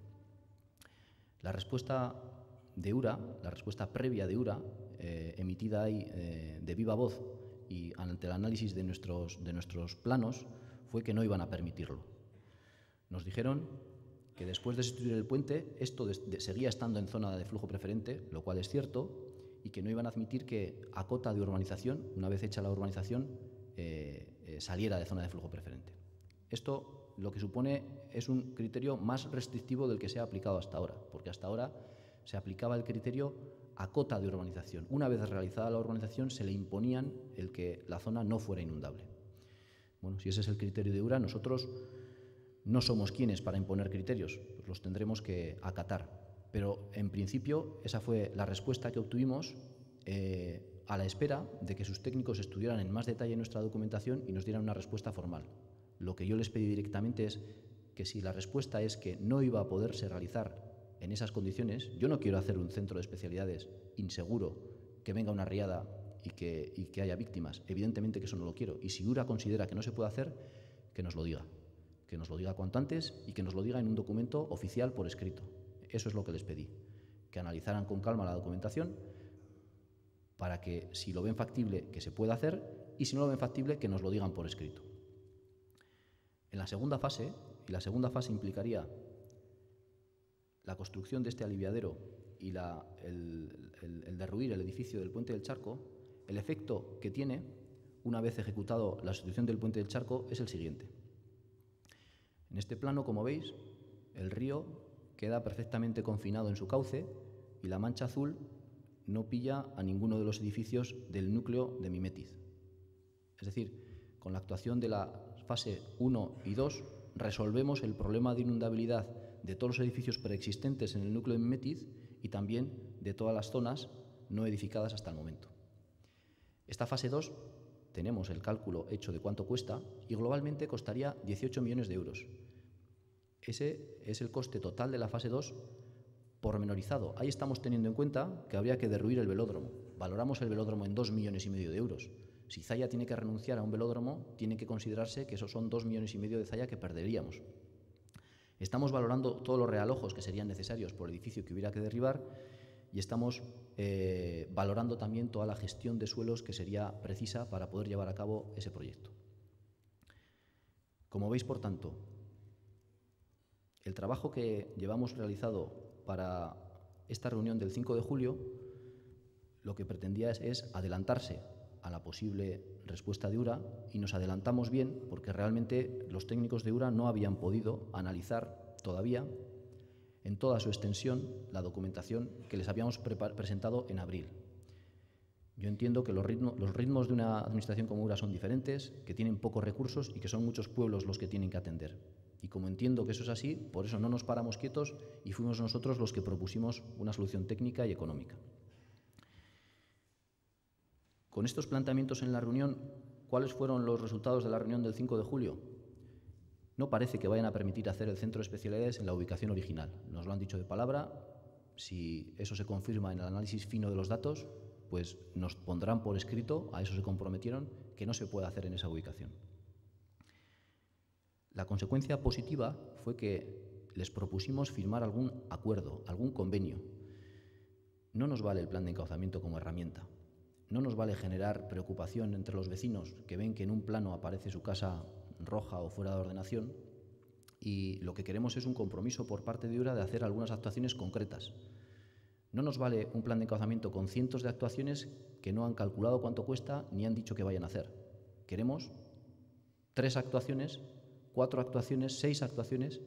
La respuesta de URA, la respuesta previa de URA, emitida ahí de viva voz y ante el análisis de nuestros planos, fue que no iban a permitirlo. Nos dijeron que después de sustituir el puente, esto seguía estando en zona de flujo preferente, lo cual es cierto, y que no iban a admitir que a cota de urbanización, una vez hecha la urbanización, saliera de zona de flujo preferente. Esto lo que supone es un criterio más restrictivo del que se ha aplicado hasta ahora, porque hasta ahora se aplicaba el criterio a cota de urbanización. Una vez realizada la urbanización, se le imponían el que la zona no fuera inundable. Bueno, si ese es el criterio de URA, nosotros no somos quienes para imponer criterios, pues los tendremos que acatar. Pero, en principio, esa fue la respuesta que obtuvimos a la espera de que sus técnicos estudiaran en más detalle nuestra documentación y nos dieran una respuesta formal. Lo que yo les pedí directamente es que, si la respuesta es que no iba a poderse realizar en esas condiciones, yo no quiero hacer un centro de especialidades inseguro, que venga una riada y que haya víctimas. Evidentemente que eso no lo quiero. Y si URA considera que no se puede hacer, que nos lo diga. Que nos lo diga cuanto antes y que nos lo diga en un documento oficial por escrito. Eso es lo que les pedí, que analizaran con calma la documentación para que, si lo ven factible, que se pueda hacer, y si no lo ven factible, que nos lo digan por escrito. En la segunda fase, y la segunda fase implicaría la construcción de este aliviadero y el derruir el edificio del puente del Charco, el efecto que tiene, una vez ejecutado la sustitución del puente del Charco, es el siguiente. En este plano, como veis, el río queda perfectamente confinado en su cauce y la mancha azul no pilla a ninguno de los edificios del núcleo de Mimetiz. Es decir, con la actuación de la fase 1 y 2 resolvemos el problema de inundabilidad de todos los edificios preexistentes en el núcleo de Mimetiz y también de todas las zonas no edificadas hasta el momento. Esta fase 2 tenemos el cálculo hecho de cuánto cuesta y globalmente costaría 18 millones de euros. Ese es el coste total de la fase 2 pormenorizado. Ahí estamos teniendo en cuenta que habría que derruir el velódromo. Valoramos el velódromo en 2,5 millones de euros. Si Zalla tiene que renunciar a un velódromo, tiene que considerarse que esos son 2,5 millones de Zalla que perderíamos. Estamos valorando todos los realojos que serían necesarios por el edificio que hubiera que derribar y estamos valorando también toda la gestión de suelos que sería precisa para poder llevar a cabo ese proyecto. Como veis, por tanto, el trabajo que llevamos realizado para esta reunión del 5 de julio lo que pretendía es adelantarse a la posible respuesta de URA, y nos adelantamos bien porque realmente los técnicos de URA no habían podido analizar todavía en toda su extensión la documentación que les habíamos presentado en abril. Yo entiendo que los ritmos de una administración como URA son diferentes, que tienen pocos recursos y que son muchos pueblos los que tienen que atender. Y como entiendo que eso es así, por eso no nos paramos quietos y fuimos nosotros los que propusimos una solución técnica y económica. Con estos planteamientos en la reunión, ¿cuáles fueron los resultados de la reunión del 5 de julio? No parece que vayan a permitir hacer el centro de especialidades en la ubicación original. Nos lo han dicho de palabra. Si eso se confirma en el análisis fino de los datos, pues nos pondrán por escrito, a eso se comprometieron, que no se puede hacer en esa ubicación. La consecuencia positiva fue que les propusimos firmar algún acuerdo, algún convenio. No nos vale el plan de encauzamiento como herramienta. No nos vale generar preocupación entre los vecinos que ven que en un plano aparece su casa roja o fuera de ordenación, y lo que queremos es un compromiso por parte de URA de hacer algunas actuaciones concretas. No nos vale un plan de encauzamiento con cientos de actuaciones que no han calculado cuánto cuesta ni han dicho que vayan a hacer. Queremos 3 actuaciones, 4 actuaciones, 6 actuaciones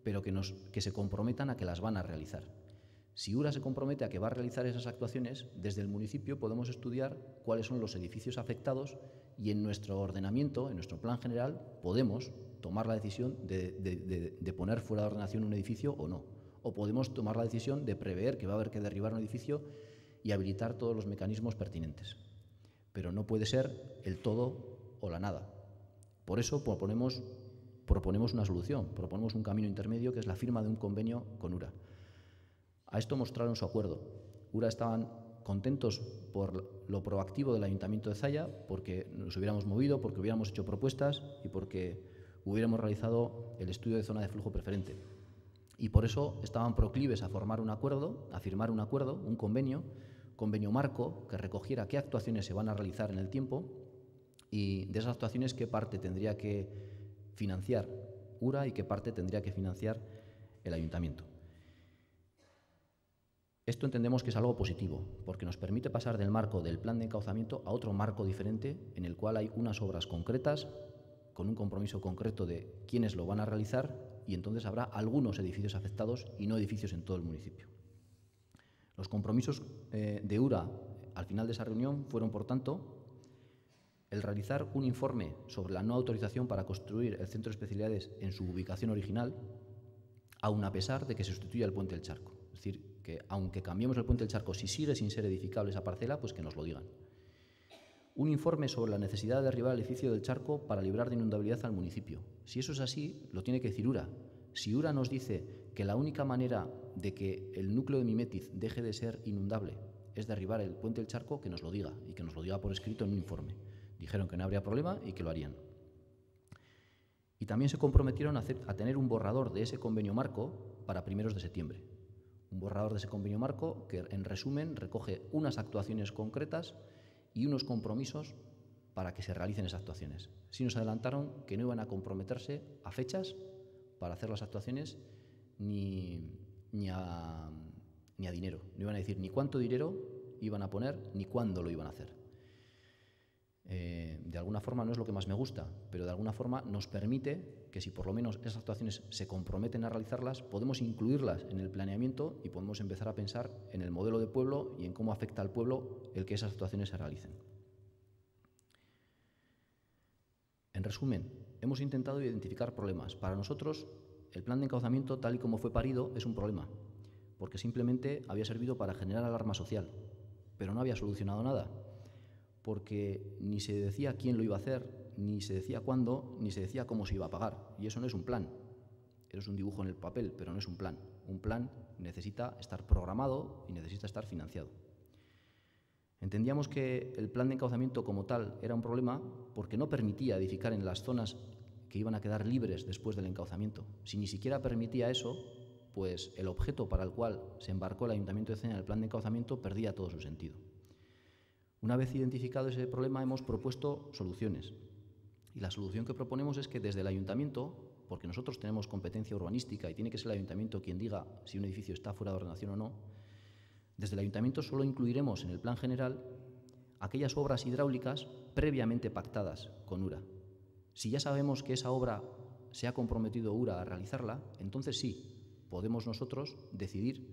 pero que se comprometan a que las van a realizar. Si URA se compromete a que va a realizar esas actuaciones, desde el municipio podemos estudiar cuáles son los edificios afectados y en nuestro ordenamiento, en nuestro plan general, podemos tomar la decisión de poner fuera de ordenación un edificio o no. O podemos tomar la decisión de prever que va a haber que derribar un edificio y habilitar todos los mecanismos pertinentes. Pero no puede ser el todo o la nada. Por eso proponemos una solución, proponemos un camino intermedio que es la firma de un convenio con URA. A esto mostraron su acuerdo. URA estaban contentos por lo proactivo del Ayuntamiento de Zalla, porque nos hubiéramos movido, porque hubiéramos hecho propuestas y porque hubiéramos realizado el estudio de zona de flujo preferente. Y por eso estaban proclives a firmar un acuerdo, un convenio marco que recogiera qué actuaciones se van a realizar en el tiempo y de esas actuaciones qué parte tendría que financiar URA y qué parte tendría que financiar el Ayuntamiento. Esto entendemos que es algo positivo, porque nos permite pasar del marco del plan de encauzamiento a otro marco diferente en el cual hay unas obras concretas, con un compromiso concreto de quiénes lo van a realizar y entonces habrá algunos edificios afectados y no edificios en todo el municipio. Los compromisos de URA al final de esa reunión fueron, por tanto, el realizar un informe sobre la no autorización para construir el centro de especialidades en su ubicación original, aun a pesar de que se sustituya el puente del Charco. Es decir, que aunque cambiemos el puente del Charco, si sigue sin ser edificable esa parcela, pues que nos lo digan. Un informe sobre la necesidad de derribar el edificio del Charco para librar de inundabilidad al municipio. Si eso es así, lo tiene que decir URA. Si URA nos dice que la única manera de que el núcleo de Mimetiz deje de ser inundable es derribar el puente del Charco, que nos lo diga y que nos lo diga por escrito en un informe. Dijeron que no habría problema y que lo harían. Y también se comprometieron a tener un borrador de ese convenio marco para primeros de septiembre. Un borrador de ese convenio marco que, en resumen, recoge unas actuaciones concretas y unos compromisos para que se realicen esas actuaciones. Sí nos adelantaron que no iban a comprometerse a fechas para hacer las actuaciones ni a dinero. No iban a decir ni cuánto dinero iban a poner ni cuándo lo iban a hacer. De alguna forma no es lo que más me gusta, pero de alguna forma nos permite que si por lo menos esas actuaciones se comprometen a realizarlas, podemos incluirlas en el planeamiento y podemos empezar a pensar en el modelo de pueblo y en cómo afecta al pueblo el que esas actuaciones se realicen. En resumen, hemos intentado identificar problemas. Para nosotros, el plan de encauzamiento, tal y como fue parido, es un problema, porque simplemente había servido para generar alarma social, pero no había solucionado nada, porque ni se decía quién lo iba a hacer, ni se decía cuándo, ni se decía cómo se iba a pagar. Y eso no es un plan. Eso es un dibujo en el papel, pero no es un plan. Un plan necesita estar programado y necesita estar financiado. Entendíamos que el plan de encauzamiento como tal era un problema porque no permitía edificar en las zonas que iban a quedar libres después del encauzamiento. Si ni siquiera permitía eso, pues el objeto para el cual se embarcó el Ayuntamiento de Zalla en el plan de encauzamiento perdía todo su sentido. Una vez identificado ese problema, hemos propuesto soluciones. Y la solución que proponemos es que desde el Ayuntamiento, porque nosotros tenemos competencia urbanística y tiene que ser el Ayuntamiento quien diga si un edificio está fuera de ordenación o no, desde el Ayuntamiento solo incluiremos en el plan general aquellas obras hidráulicas previamente pactadas con URA. Si ya sabemos que esa obra se ha comprometido URA a realizarla, entonces sí, podemos nosotros decidir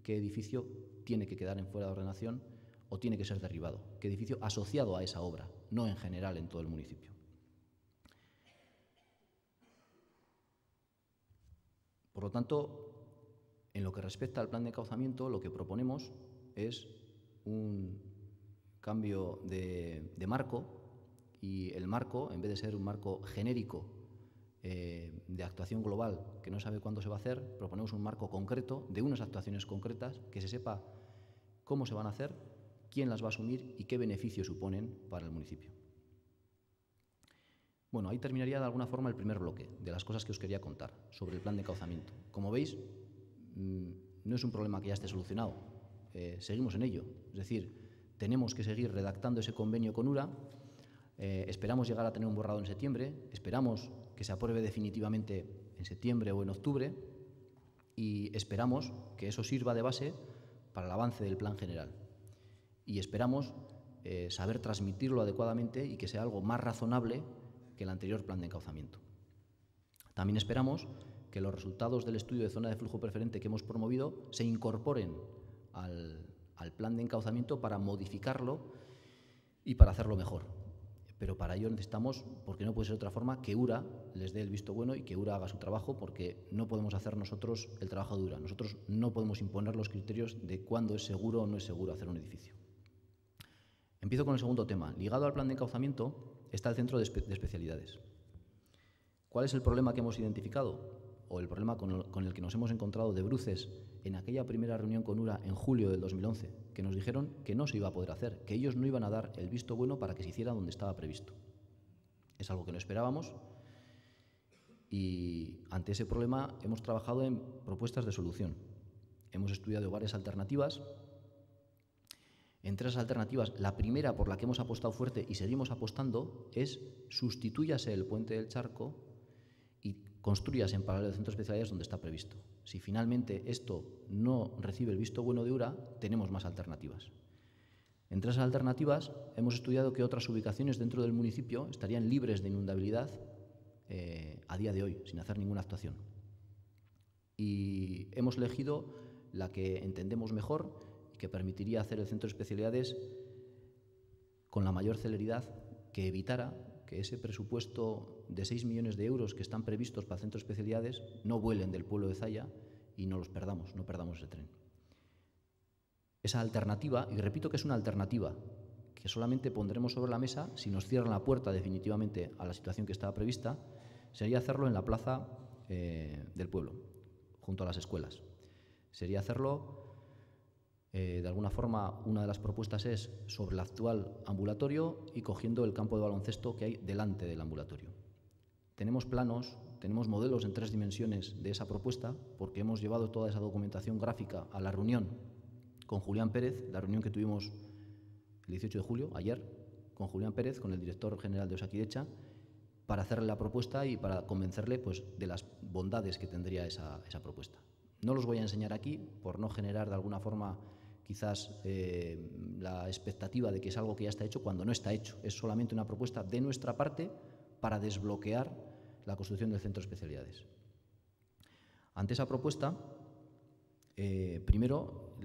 qué edificio tiene que quedar en fuera de ordenación o tiene que ser derribado, qué edificio asociado a esa obra, no en general en todo el municipio. Por lo tanto, en lo que respecta al plan de encauzamiento, lo que proponemos es un cambio de marco, y el marco, en vez de ser un marco genérico de actuación global que no sabe cuándo se va a hacer, proponemos un marco concreto de unas actuaciones concretas que se sepa cómo se van a hacer, quién las va a asumir y qué beneficios suponen para el municipio. Bueno, ahí terminaría de alguna forma el primer bloque de las cosas que os quería contar sobre el plan de encauzamiento. Como veis, no es un problema que ya esté solucionado, seguimos en ello. Es decir, tenemos que seguir redactando ese convenio con URA, esperamos llegar a tener un borrador en septiembre, esperamos que se apruebe definitivamente en septiembre o en octubre y esperamos que eso sirva de base para el avance del plan general. Y esperamos saber transmitirlo adecuadamente y que sea algo más razonable que el anterior plan de encauzamiento. También esperamos que los resultados del estudio de zona de flujo preferente que hemos promovido se incorporen al plan de encauzamiento para modificarlo y para hacerlo mejor. Pero para ello necesitamos, porque no puede ser de otra forma, que URA les dé el visto bueno y que URA haga su trabajo, porque no podemos hacer nosotros el trabajo de URA. Nosotros no podemos imponer los criterios de cuándo es seguro o no es seguro hacer un edificio. Empiezo con el segundo tema. Ligado al plan de encauzamiento está el centro de especialidades. ¿Cuál es el problema que hemos identificado? O el problema con el que nos hemos encontrado de bruces en aquella primera reunión con URA en julio del 2011, que nos dijeron que no se iba a poder hacer, que ellos no iban a dar el visto bueno para que se hiciera donde estaba previsto. Es algo que no esperábamos y ante ese problema hemos trabajado en propuestas de solución. Hemos estudiado varias alternativas. Entre esas alternativas, la primera por la que hemos apostado fuerte y seguimos apostando es sustitúyase el puente del Charco y construyase en paralelo el centro de especialidades donde está previsto. Si finalmente esto no recibe el visto bueno de URA, tenemos más alternativas. Entre esas alternativas hemos estudiado que otras ubicaciones dentro del municipio estarían libres de inundabilidad a día de hoy, sin hacer ninguna actuación. Y hemos elegido la que entendemos mejor y que permitiría hacer el centro de especialidades con la mayor celeridad, que evitara que ese presupuesto de 6 millones de euros que están previstos para el centro de especialidades no vuelen del pueblo de Zalla y no los perdamos, no perdamos ese tren. Esa alternativa, y repito que es una alternativa, que solamente pondremos sobre la mesa si nos cierran la puerta definitivamente a la situación que estaba prevista, sería hacerlo en la plaza del pueblo, junto a las escuelas. Sería hacerlo, de alguna forma, una de las propuestas es sobre el actual ambulatorio y cogiendo el campo de baloncesto que hay delante del ambulatorio. Tenemos planos, tenemos modelos en 3 dimensiones de esa propuesta, porque hemos llevado toda esa documentación gráfica a la reunión con Julián Pérez, la reunión que tuvimos el 18 de julio, ayer, con Julián Pérez, con el director general de Osakidecha, para hacerle la propuesta y para convencerle pues, de las bondades que tendría esa propuesta. No los voy a enseñar aquí por no generar de alguna forma quizás la expectativa de que es algo que ya está hecho cuando no está hecho. Es solamente una propuesta de nuestra parte para desbloquear la construcción del centro de especialidades. Ante esa propuesta, primero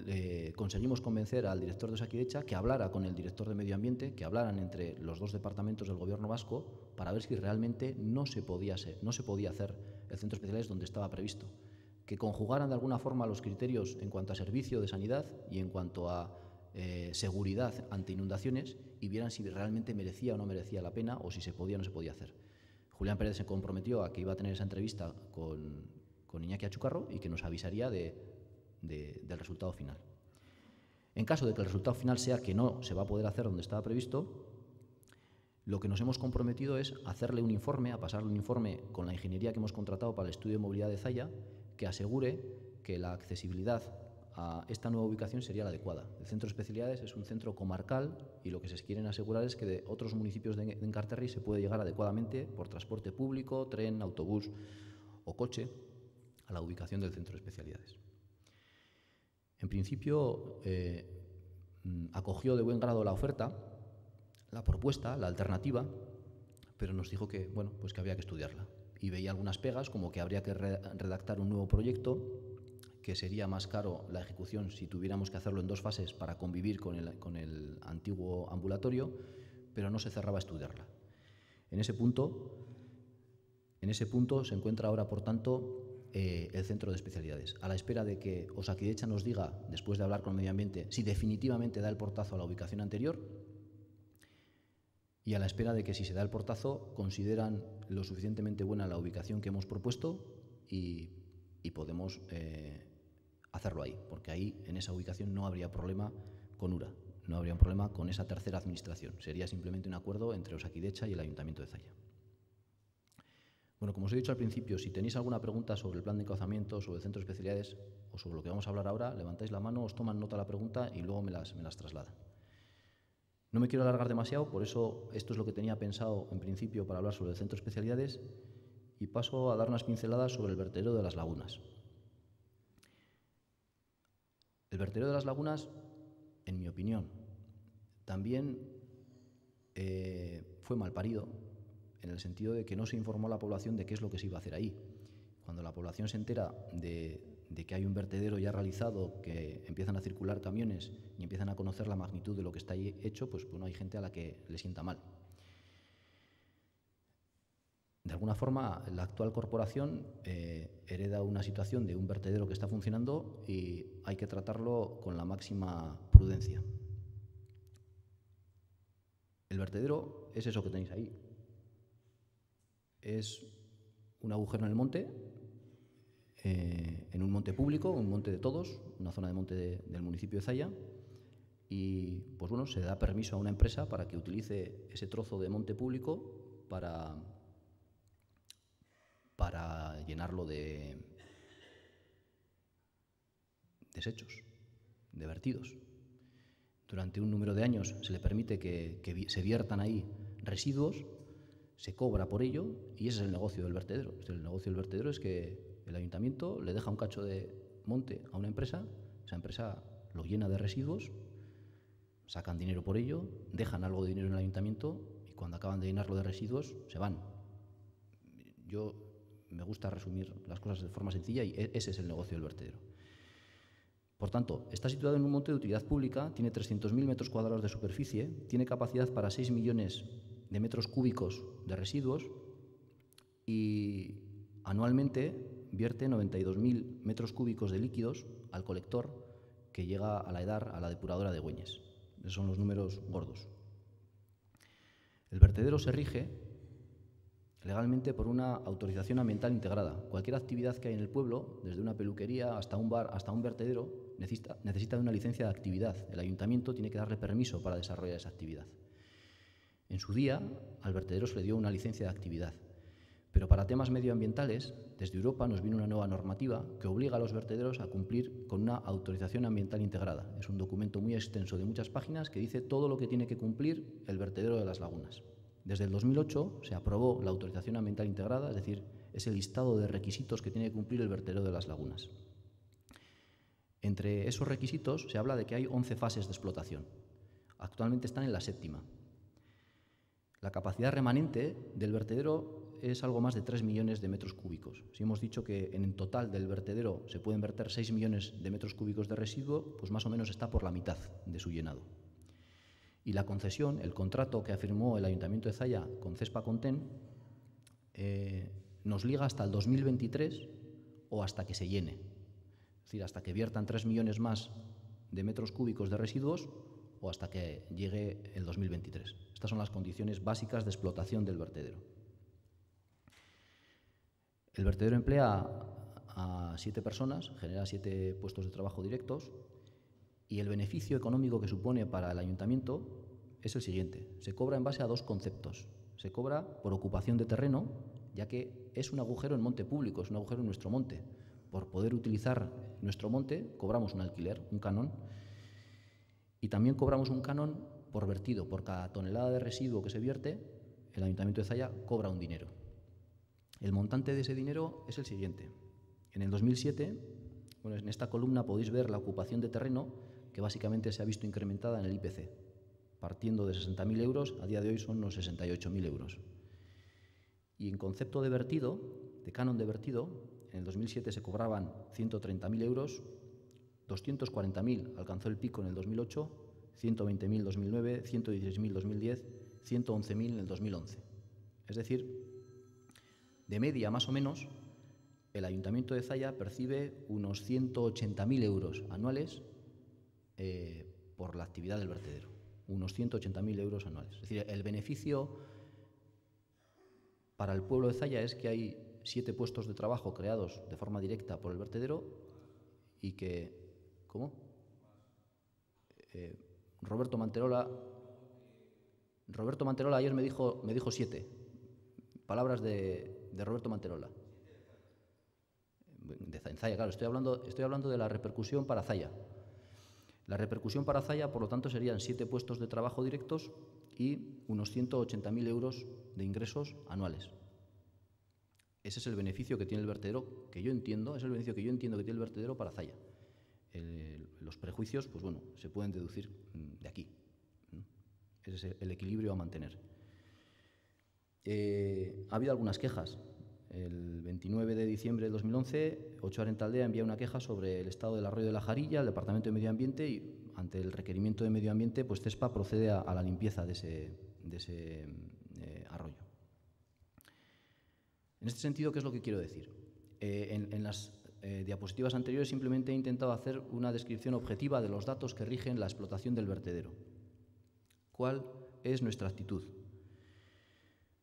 conseguimos convencer al director de Osakidecha que hablara con el director de Medio Ambiente, que hablaran entre los 2 departamentos del Gobierno vasco para ver si realmente no se podía hacer el centro de especialidades donde estaba previsto, que conjugaran de alguna forma los criterios en cuanto a servicio de sanidad y en cuanto a seguridad ante inundaciones y vieran si realmente merecía o no merecía la pena o si se podía o no se podía hacer. Julián Pérez se comprometió a que iba a tener esa entrevista con Iñaki Achucarro y que nos avisaría del resultado final. En caso de que el resultado final sea que no se va a poder hacer donde estaba previsto, lo que nos hemos comprometido es hacerle un informe, a pasarle un informe con la ingeniería que hemos contratado para el estudio de movilidad de Zalla, que asegure que la accesibilidad a esta nueva ubicación sería la adecuada. El centro de especialidades es un centro comarcal y lo que se quieren asegurar es que de otros municipios de Enkarterri se puede llegar adecuadamente por transporte público, tren, autobús o coche a la ubicación del centro de especialidades. En principio, acogió de buen grado la oferta, la propuesta, la alternativa, pero nos dijo que, bueno, pues que había que estudiarla. Y veía algunas pegas, como que habría que redactar un nuevo proyecto, que sería más caro la ejecución si tuviéramos que hacerlo en 2 fases para convivir con el antiguo ambulatorio, pero no se cerraba a estudiarla. En ese punto se encuentra ahora, por tanto, el centro de especialidades, a la espera de que Osakidecha nos diga, después de hablar con Medio Ambiente, si definitivamente da el portazo a la ubicación anterior y a la espera de que, si se da el portazo, consideran lo suficientemente buena la ubicación que hemos propuesto y podemos hacerlo ahí, porque ahí, en esa ubicación, no habría problema con URA, no habría un problema con esa tercera administración, sería simplemente un acuerdo entre Osakidecha y el Ayuntamiento de Zalla. Bueno, como os he dicho al principio, si tenéis alguna pregunta sobre el plan de encauzamiento, sobre el centro de especialidades o sobre lo que vamos a hablar ahora, levantáis la mano, os toman nota de la pregunta y luego me las trasladan. No me quiero alargar demasiado, por eso esto es lo que tenía pensado en principio para hablar sobre el centro de especialidades y paso a dar unas pinceladas sobre el vertedero de las lagunas. El vertedero de las lagunas, en mi opinión, también fue mal parido, en el sentido de que no se informó a la población de qué es lo que se iba a hacer ahí. cuando la población se entera de que hay un vertedero ya realizado, que empiezan a circular camiones y empiezan a conocer la magnitud de lo que está ahí hecho, pues bueno, hay gente a la que le sienta mal. De alguna forma, la actual corporación hereda una situación de un vertedero que está funcionando y hay que tratarlo con la máxima prudencia. El vertedero es eso que tenéis ahí. Es un agujero en el monte, en un monte público, un monte de todos, una zona de monte del municipio de Zalla, y pues bueno, se da permiso a una empresa para que utilice ese trozo de monte público para llenarlo de desechos, de vertidos. Durante un número de años se le permite que se viertan ahí residuos, se cobra por ello y ese es el negocio del vertedero. El negocio del vertedero es que el ayuntamiento le deja un cacho de monte a una empresa, esa empresa lo llena de residuos, sacan dinero por ello, dejan algo de dinero en el ayuntamiento y cuando acaban de llenarlo de residuos se van. Yo me gusta resumir las cosas de forma sencilla y ese es el negocio del vertedero. Por tanto, está situado en un monte de utilidad pública, tiene 300.000 metros cuadrados de superficie, tiene capacidad para 6 millones de metros cúbicos de residuos y anualmente vierte 92.000 metros cúbicos de líquidos al colector que llega a la EDAR, a la depuradora de Güeñes. Esos son los números gordos. El vertedero se rige legalmente por una autorización ambiental integrada. Cualquier actividad que hay en el pueblo, desde una peluquería hasta un bar, hasta un vertedero, necesita de una licencia de actividad. El ayuntamiento tiene que darle permiso para desarrollar esa actividad. En su día, al vertedero se le dio una licencia de actividad. Pero para temas medioambientales, desde Europa nos vino una nueva normativa que obliga a los vertederos a cumplir con una autorización ambiental integrada. Es un documento muy extenso de muchas páginas que dice todo lo que tiene que cumplir el vertedero de las lagunas. Desde el 2008 se aprobó la autorización ambiental integrada, es decir, ese listado de requisitos que tiene que cumplir el vertedero de las lagunas. Entre esos requisitos se habla de que hay 11 fases de explotación. Actualmente están en la 7ª. La capacidad remanente del vertedero es algo más de 3 millones de metros cúbicos. Si hemos dicho que en total del vertedero se pueden verter 6 millones de metros cúbicos de residuo, pues más o menos está por la mitad de su llenado. Y la concesión, el contrato que firmó el Ayuntamiento de Zalla con Cespa Conten, nos liga hasta el 2023 o hasta que se llene. Es decir, hasta que viertan 3 millones más de metros cúbicos de residuos o hasta que llegue el 2023. Estas son las condiciones básicas de explotación del vertedero. El vertedero emplea a 7 personas, genera 7 puestos de trabajo directos y el beneficio económico que supone para el ayuntamiento es el siguiente. Se cobra en base a 2 conceptos. Se cobra por ocupación de terreno, ya que es un agujero en monte público, es un agujero en nuestro monte. Por poder utilizar nuestro monte cobramos un alquiler, un canon, y también cobramos un canon por vertido. Por cada tonelada de residuo que se vierte, el Ayuntamiento de Zalla cobra un dinero. El montante de ese dinero es el siguiente. En el 2007, bueno, en esta columna podéis ver la ocupación de terreno, que básicamente se ha visto incrementada en el IPC. Partiendo de 60.000 euros, a día de hoy son unos 68.000 euros. Y en concepto de vertido, de canon de vertido, en el 2007 se cobraban 130.000 euros, 240.000 alcanzó el pico en el 2008, 120.000 en 2009, 116.000 en 2010, 111.000 en el 2011. Es decir, de media más o menos, el Ayuntamiento de Zalla percibe unos 180.000 euros anuales por la actividad del vertedero. Unos 180.000 euros anuales. Es decir, el beneficio para el pueblo de Zalla es que hay 7 puestos de trabajo creados de forma directa por el vertedero y que... ¿Cómo? Roberto Manterola ayer me dijo 7. Palabras de Roberto Manterola. En Zalla, claro, estoy hablando de la repercusión para Zalla. La repercusión para Zalla, por lo tanto, serían 7 puestos de trabajo directos y unos 180.000 euros de ingresos anuales. Ese es el beneficio que tiene el vertedero, que yo entiendo, es el beneficio que yo entiendo que tiene el vertedero para Zalla. Los prejuicios, pues bueno, se pueden deducir de aquí. Ese es el equilibrio a mantener. Ha habido algunas quejas El 29 de diciembre de 2011, Ochoa Arentaldea envía una queja sobre el estado del arroyo de la Jarilla al Departamento de Medio Ambiente y, ante el requerimiento de Medio Ambiente, pues CESPA procede a la limpieza de ese arroyo. En este sentido, ¿qué es lo que quiero decir? En las diapositivas anteriores simplemente he intentado hacer una descripción objetiva de los datos que rigen la explotación del vertedero. ¿Cuál es nuestra actitud?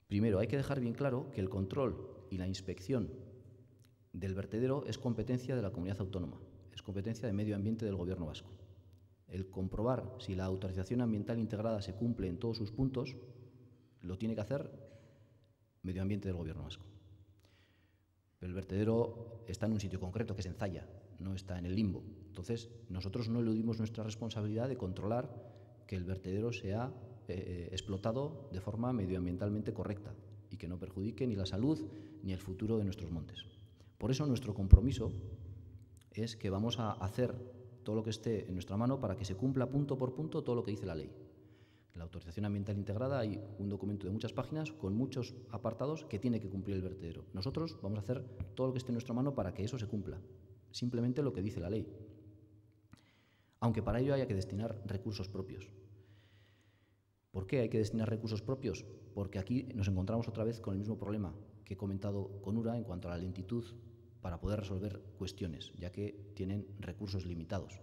Primero, hay que dejar bien claro que el control y la inspección del vertedero es competencia de la comunidad autónoma, es competencia de Medio Ambiente del Gobierno vasco. El comprobar si la autorización ambiental integrada se cumple en todos sus puntos lo tiene que hacer Medio Ambiente del Gobierno vasco. Pero el vertedero está en un sitio concreto, que es en Zalla, no está en el limbo. Entonces, nosotros no eludimos nuestra responsabilidad de controlar que el vertedero sea explotado de forma medioambientalmente correcta y que no perjudique ni la salud ni el futuro de nuestros montes. Por eso nuestro compromiso es que vamos a hacer todo lo que esté en nuestra mano para que se cumpla punto por punto todo lo que dice la ley. En la autorización ambiental integrada hay un documento de muchas páginas con muchos apartados que tiene que cumplir el vertedero. Nosotros vamos a hacer todo lo que esté en nuestra mano para que eso se cumpla, simplemente lo que dice la ley, aunque para ello haya que destinar recursos propios. ¿Por qué hay que destinar recursos propios? Porque aquí nos encontramos otra vez con el mismo problema que he comentado con Ura en cuanto a la lentitud para poder resolver cuestiones, ya que tienen recursos limitados.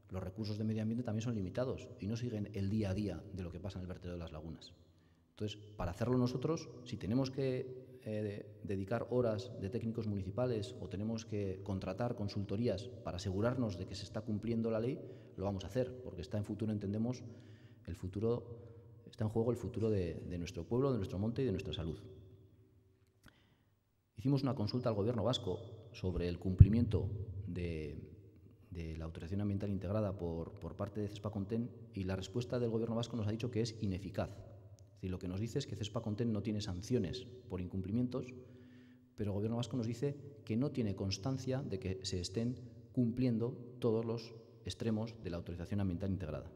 Los recursos de medio ambiente también son limitados y no siguen el día a día de lo que pasa en el vertedero de las lagunas. Entonces, para hacerlo nosotros, si tenemos que dedicar horas de técnicos municipales o tenemos que contratar consultorías para asegurarnos de que se está cumpliendo la ley, lo vamos a hacer, porque está en futuro, entendemos, está en juego el futuro de nuestro pueblo, de nuestro monte y de nuestra salud. Hicimos una consulta al Gobierno vasco sobre el cumplimiento de la autorización ambiental integrada por parte de CESPA Conten y la respuesta del Gobierno vasco nos ha dicho que es ineficaz. Es decir, lo que nos dice es que CESPA Conten no tiene sanciones por incumplimientos, pero el Gobierno vasco nos dice que no tiene constancia de que se estén cumpliendo todos los extremos de la autorización ambiental integrada.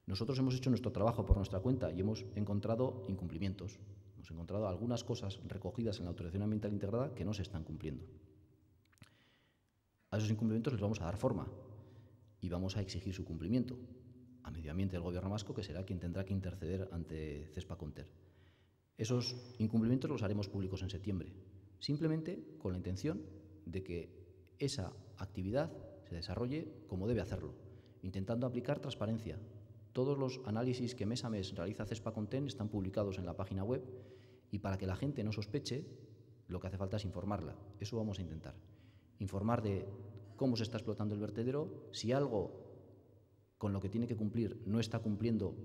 Nosotros hemos hecho nuestro trabajo por nuestra cuenta y hemos encontrado incumplimientos. Hemos encontrado algunas cosas recogidas en la autorización ambiental integrada que no se están cumpliendo. A esos incumplimientos les vamos a dar forma y vamos a exigir su cumplimiento a Medio Ambiente del Gobierno vasco, que será quien tendrá que interceder ante CESPA Conten. Esos incumplimientos los haremos públicos en septiembre, simplemente con la intención de que esa actividad se desarrolle como debe hacerlo, intentando aplicar transparencia. Todos los análisis que mes a mes realiza CESPA Conten están publicados en la página web y para que la gente no sospeche, lo que hace falta es informarla. Eso vamos a intentar. Informar de cómo se está explotando el vertedero. Si algo con lo que tiene que cumplir no está cumpliendo,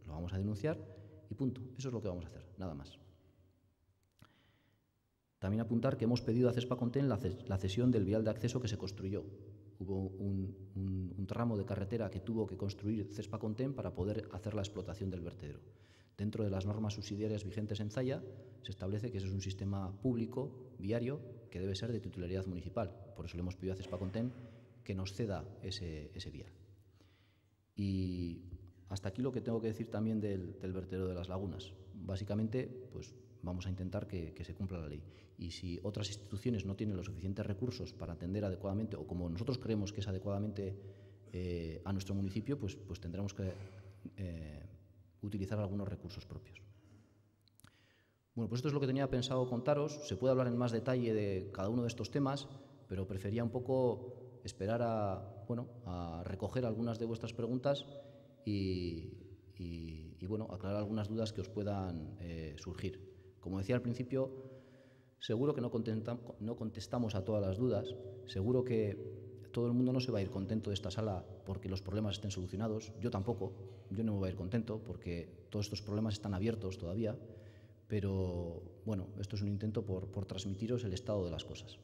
lo vamos a denunciar y punto. Eso es lo que vamos a hacer, nada más. También apuntar que hemos pedido a CESPA Conten la cesión del vial de acceso que se construyó. Hubo un tramo de carretera que tuvo que construir CESPA Conten para poder hacer la explotación del vertedero. Dentro de las normas subsidiarias vigentes en Zalla se establece que ese es un sistema público, viario, que debe ser de titularidad municipal. Por eso le hemos pedido a CESPA Conten que nos ceda ese vial. Y hasta aquí lo que tengo que decir también del vertedero de las lagunas. Básicamente, pues vamos a intentar que se cumpla la ley. Y si otras instituciones no tienen los suficientes recursos para atender adecuadamente, o como nosotros creemos que es adecuadamente a nuestro municipio, pues tendremos que utilizar algunos recursos propios. Bueno, pues esto es lo que tenía pensado contaros. Se puede hablar en más detalle de cada uno de estos temas, pero prefería un poco esperar a recoger algunas de vuestras preguntas y aclarar algunas dudas que os puedan surgir. Como decía al principio, seguro que no contestamos a todas las dudas, seguro que todo el mundo no se va a ir contento de esta sala porque los problemas estén solucionados. Yo tampoco, yo no me voy a ir contento porque todos estos problemas están abiertos todavía, pero bueno, esto es un intento por transmitiros el estado de las cosas.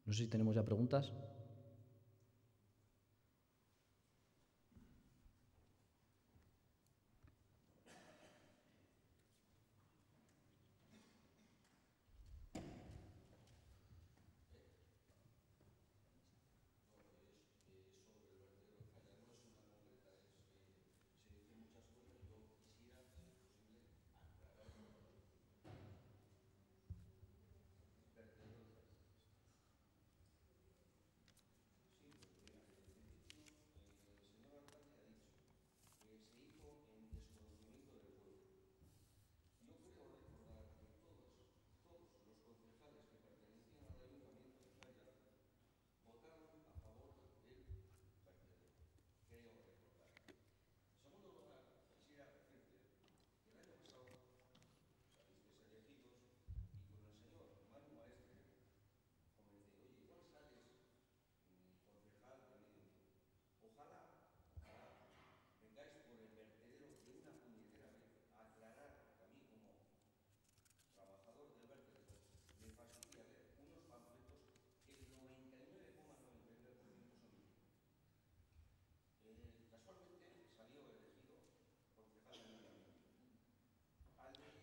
No sé si tenemos ya preguntas.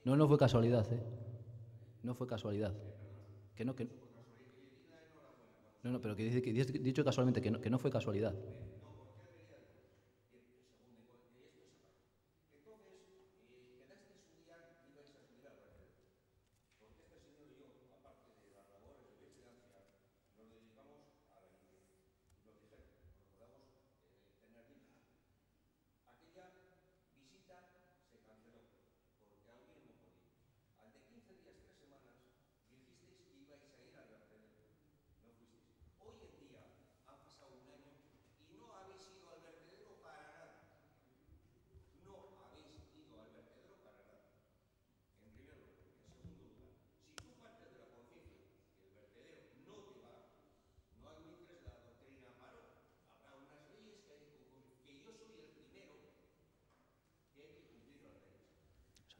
No, no fue casualidad, ¿eh? No fue casualidad. Que no, que no, no, pero que dice que dicho casualmente que no fue casualidad.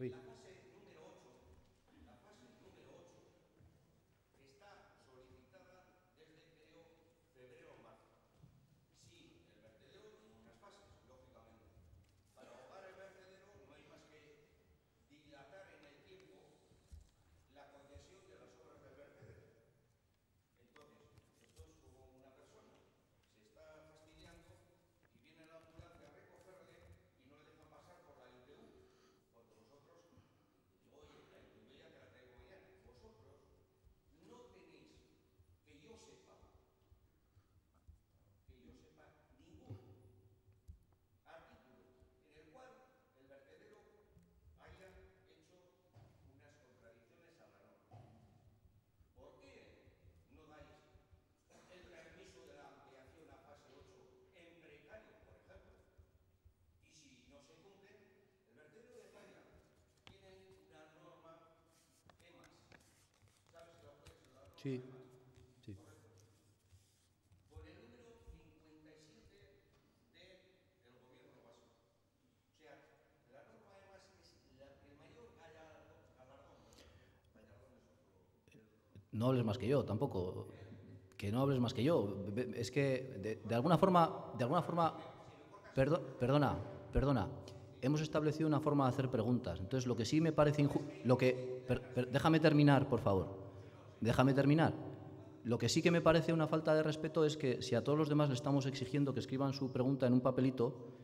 ¿Sabéis? Sí, sí. No hables más que yo, tampoco. Que no hables más que yo. Es que de alguna forma, perdona, perdona. Hemos establecido una forma de hacer preguntas. Entonces, lo que sí me parece lo que, déjame terminar, por favor. Déjame terminar. Lo que sí que me parece una falta de respeto es que si a todos los demás le estamos exigiendo que escriban su pregunta en un papelito,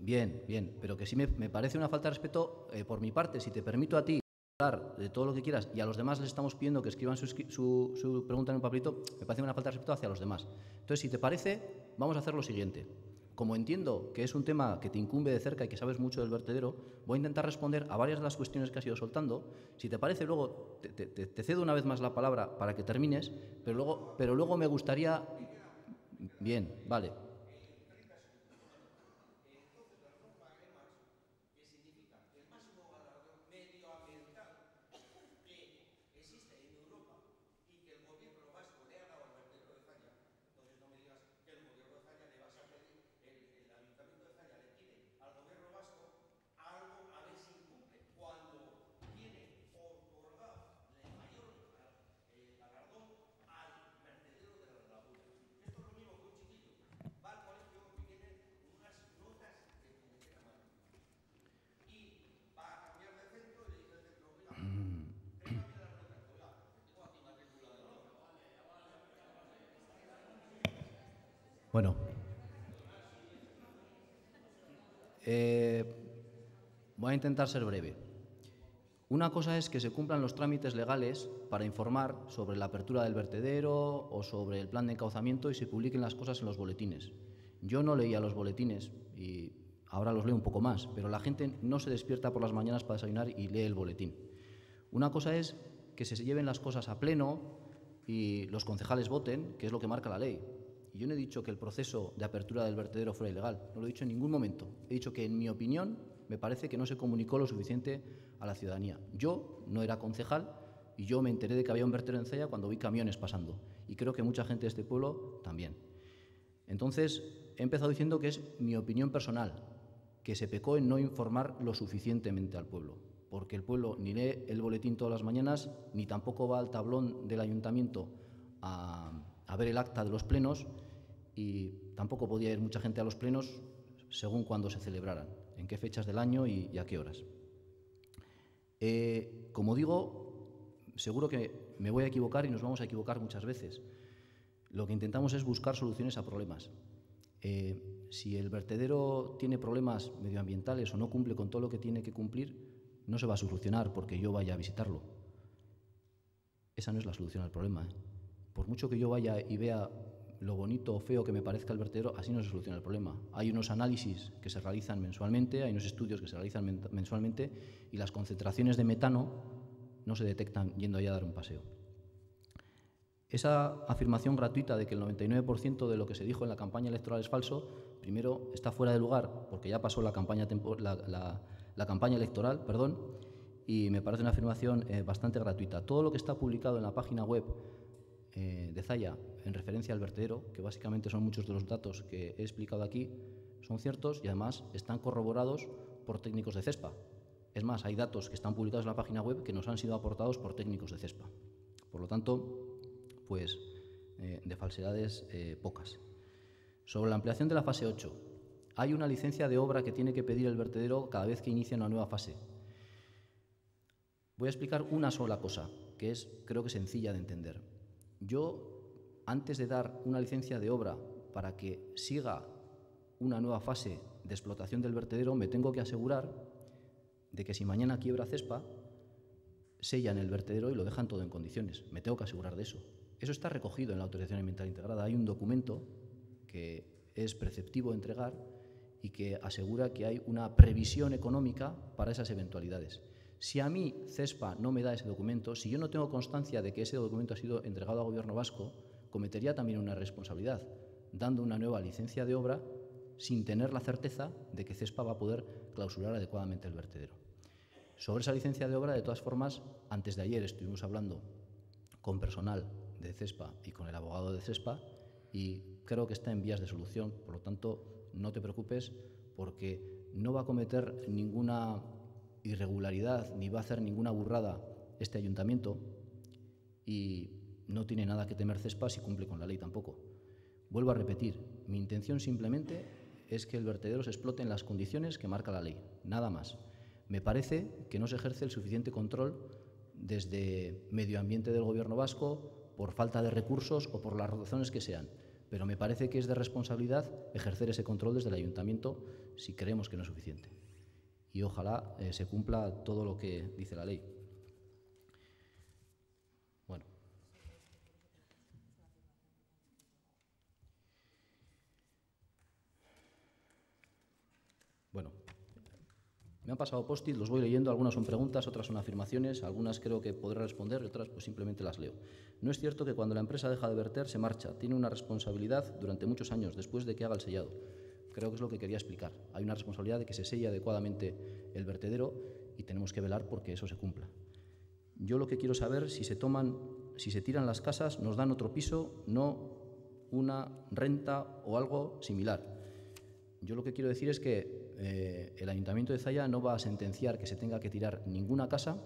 bien, bien, pero que sí me parece una falta de respeto por mi parte. Si te permito a ti hablar de todo lo que quieras y a los demás les estamos pidiendo que escriban su pregunta en un papelito, me parece una falta de respeto hacia los demás. Entonces, si te parece, vamos a hacer lo siguiente. Como entiendo que es un tema que te incumbe de cerca y que sabes mucho del vertedero, voy a intentar responder a varias de las cuestiones que has ido soltando. Si te parece, luego te cedo una vez más la palabra para que termines, pero luego me gustaría... Bien, vale. Bueno, eh, voy a intentar ser breve. Una cosa es que se cumplan los trámites legales para informar sobre la apertura del vertedero o sobre el plan de encauzamiento y se publiquen las cosas en los boletines. Yo no leía los boletines y ahora los leo un poco más, pero la gente no se despierta por las mañanas para desayunar y lee el boletín. Una cosa es que se lleven las cosas a pleno y los concejales voten, que es lo que marca la ley. Y yo no he dicho que el proceso de apertura del vertedero fuera ilegal, no lo he dicho en ningún momento. He dicho que, en mi opinión, me parece que no se comunicó lo suficiente a la ciudadanía. Yo no era concejal y yo me enteré de que había un vertedero en Zalla cuando vi camiones pasando. Y creo que mucha gente de este pueblo también. Entonces, he empezado diciendo que es mi opinión personal, que se pecó en no informar lo suficientemente al pueblo, porque el pueblo ni lee el boletín todas las mañanas, ni tampoco va al tablón del ayuntamiento a ver el acta de los plenos, y tampoco podía ir mucha gente a los plenos según cuándo se celebraran, en qué fechas del año y a qué horas. Como digo, seguro que me voy a equivocar y nos vamos a equivocar muchas veces. Lo que intentamos es buscar soluciones a problemas. Si el vertedero tiene problemas medioambientales o no cumple con todo lo que tiene que cumplir, no se va a solucionar porque yo vaya a visitarlo. Esa no es la solución al problema. Por mucho que yo vaya y vea lo bonito o feo que me parezca el vertedero, así no se soluciona el problema. Hay unos análisis que se realizan mensualmente, hay unos estudios que se realizan mensualmente y las concentraciones de metano no se detectan yendo allá a dar un paseo. Esa afirmación gratuita de que el 99% de lo que se dijo en la campaña electoral es falso, primero está fuera de lugar porque ya pasó la campaña electoral, y me parece una afirmación bastante gratuita. Todo lo que está publicado en la página web de Zalla en referencia al vertedero, que básicamente son muchos de los datos que he explicado aquí, son ciertos y además están corroborados por técnicos de CESPA. Es más, hay datos que están publicados en la página web que nos han sido aportados por técnicos de CESPA. Por lo tanto, pues de falsedades pocas. Sobre la ampliación de la fase 8, hay una licencia de obra que tiene que pedir el vertedero cada vez que inicia una nueva fase. Voy a explicar una sola cosa, que es, creo que sencilla de entender. Yo, antes de dar una licencia de obra para que siga una nueva fase de explotación del vertedero, me tengo que asegurar de que si mañana quiebra CESPA, sellan el vertedero y lo dejan todo en condiciones. Me tengo que asegurar de eso. Eso está recogido en la autorización ambiental integrada. Hay un documento que es preceptivo de entregar y que asegura que hay una previsión económica para esas eventualidades. Si a mí CESPA no me da ese documento, si yo no tengo constancia de que ese documento ha sido entregado al Gobierno vasco, cometería también una responsabilidad, dando una nueva licencia de obra sin tener la certeza de que CESPA va a poder clausurar adecuadamente el vertedero. Sobre esa licencia de obra, de todas formas, antes de ayer estuvimos hablando con personal de CESPA y con el abogado de CESPA y creo que está en vías de solución. Por lo tanto, no te preocupes porque no va a cometer ninguna irregularidad ni va a hacer ninguna burrada este ayuntamiento y no tiene nada que temer CESPA si cumple con la ley tampoco. Vuelvo a repetir, mi intención simplemente es que el vertedero se explote en las condiciones que marca la ley, nada más. Me parece que no se ejerce el suficiente control desde Medio Ambiente del Gobierno vasco por falta de recursos o por las razones que sean, pero me parece que es de responsabilidad ejercer ese control desde el ayuntamiento si creemos que no es suficiente. Y ojalá se cumpla todo lo que dice la ley. Bueno, me han pasado post-it, los voy leyendo, algunas son preguntas, otras son afirmaciones, algunas creo que podré responder y otras pues simplemente las leo. No es cierto que cuando la empresa deja de verter se marcha, tiene una responsabilidad durante muchos años después de que haga el sellado. Creo que es lo que quería explicar. Hay una responsabilidad de que se selle adecuadamente el vertedero y tenemos que velar porque eso se cumpla. Yo lo que quiero saber, si se tiran las casas, nos dan otro piso, no una renta o algo similar. Yo lo que quiero decir es que el Ayuntamiento de Zalla no va a sentenciar que se tenga que tirar ninguna casa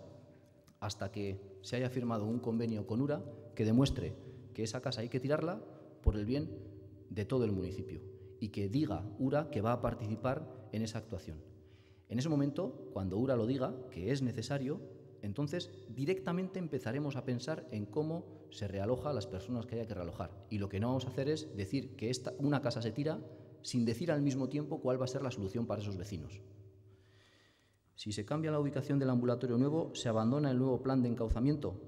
hasta que se haya firmado un convenio con URA que demuestre que esa casa hay que tirarla por el bien de todo el municipio y que diga URA que va a participar en esa actuación. En ese momento, cuando URA lo diga, que es necesario, entonces directamente empezaremos a pensar en cómo se realoja a las personas que haya que realojar. Y lo que no vamos a hacer es decir que una casa se tira sin decir al mismo tiempo cuál va a ser la solución para esos vecinos. Si se cambia la ubicación del ambulatorio nuevo, ¿se abandona el nuevo plan de encauzamiento?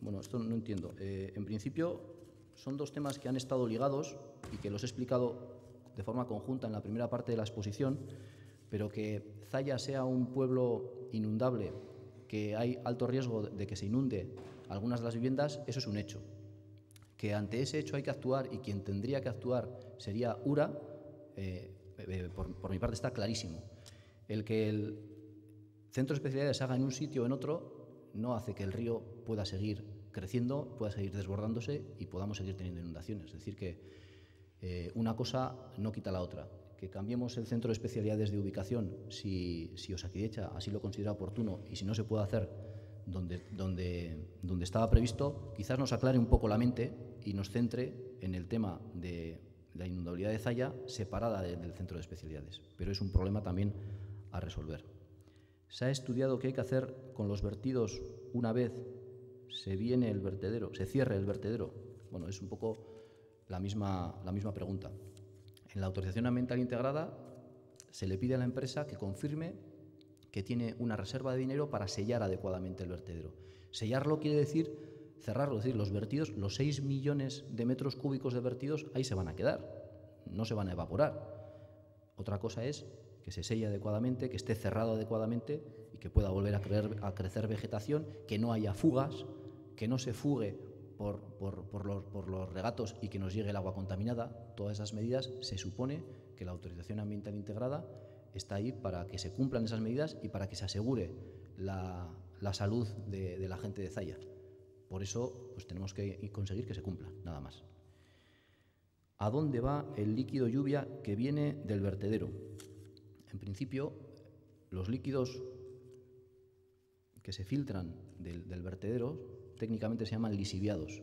Bueno, esto no entiendo. En principio, son dos temas que han estado ligados y que los he explicado de forma conjunta en la primera parte de la exposición, pero que Zalla sea un pueblo inundable, que hay alto riesgo de que se inunde algunas de las viviendas, eso es un hecho. Que ante ese hecho hay que actuar y quien tendría que actuar sería URA, por mi parte está clarísimo. El que el centro de especialidades se haga en un sitio o en otro no hace que el río pueda seguir creciendo, pueda seguir desbordándose y podamos seguir teniendo inundaciones. Es decir, que una cosa no quita la otra. Que cambiemos el centro de especialidades de ubicación si Osakidetza así lo considera oportuno y si no se puede hacer donde estaba previsto, quizás nos aclare un poco la mente y nos centre en el tema de la inundabilidad de Zalla separada del centro de especialidades, pero es un problema también a resolver. Se ha estudiado qué hay que hacer con los vertidos una vez se viene el vertedero, se cierre el vertedero. Bueno, es un poco la misma pregunta. En la autorización ambiental integrada se le pide a la empresa que confirme que tiene una reserva de dinero para sellar adecuadamente el vertedero. Sellarlo quiere decir cerrarlo, es decir, los vertidos, los 6 millones de metros cúbicos de vertidos, ahí se van a quedar, no se van a evaporar. Otra cosa es que se selle adecuadamente, que esté cerrado adecuadamente y que pueda volver a crecer vegetación, que no haya fugas, que no se fugue por los regatos y que nos llegue el agua contaminada. Todas esas medidas se supone que la autorización ambiental integrada está ahí para que se cumplan esas medidas y para que se asegure la salud de la gente de Zalla. Por eso pues tenemos que conseguir que se cumplan, nada más. ¿A dónde va el líquido lluvia que viene del vertedero? En principio, los líquidos que se filtran del vertedero técnicamente se llaman lisiviados.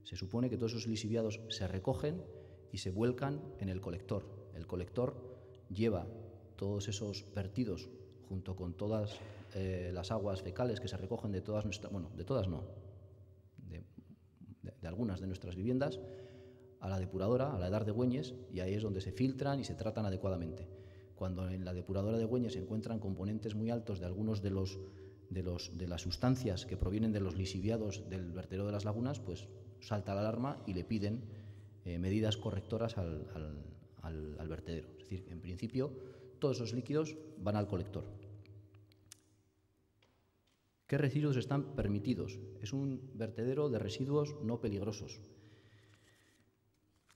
Se supone que todos esos lisiviados se recogen y se vuelcan en el colector. El colector lleva todos esos vertidos junto con todas las aguas fecales que se recogen de todas nuestras, bueno, de todas no, de algunas de nuestras viviendas, a la depuradora, a la Edar de Güeñes, y ahí es donde se filtran y se tratan adecuadamente. Cuando en la depuradora de Güeñes se encuentran componentes muy altos de algunos de las sustancias que provienen de los lisiviados del vertedero de las lagunas, pues salta la alarma y le piden medidas correctoras al vertedero. Es decir, en principio, todos esos líquidos van al colector. ¿Qué residuos están permitidos? Es un vertedero de residuos no peligrosos.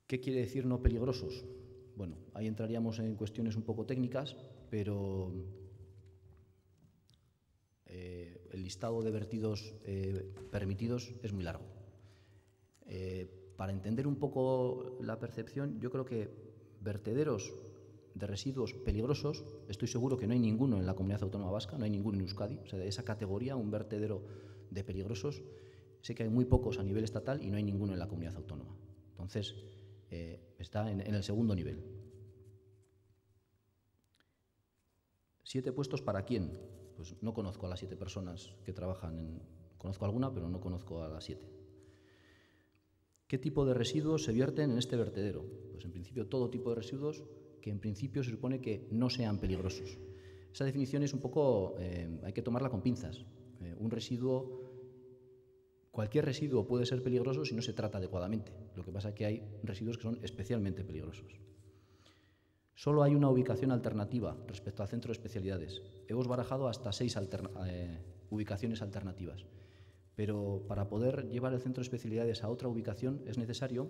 ¿Qué quiere decir no peligrosos? Bueno, ahí entraríamos en cuestiones un poco técnicas, pero el listado de vertidos permitidos es muy largo. Para entender un poco la percepción, yo creo que vertederos de residuos peligrosos, estoy seguro que no hay ninguno en la Comunidad Autónoma Vasca, no hay ninguno en Euskadi. O sea, de esa categoría, un vertedero de peligrosos, sé que hay muy pocos a nivel estatal y no hay ninguno en la Comunidad Autónoma. Entonces, está en el segundo nivel. 7 puestos para quién? Pues no conozco a las 7 personas que trabajan conozco alguna, pero no conozco a las 7. ¿Qué tipo de residuos se vierten en este vertedero? Pues en principio todo tipo de residuos que en principio se supone que no sean peligrosos. Esa definición es un poco, hay que tomarla con pinzas. Un residuo, cualquier residuo puede ser peligroso si no se trata adecuadamente. Lo que pasa es que hay residuos que son especialmente peligrosos. Solo hay una ubicación alternativa respecto al centro de especialidades. Hemos barajado hasta 6 ubicaciones alternativas. Pero para poder llevar el centro de especialidades a otra ubicación es necesario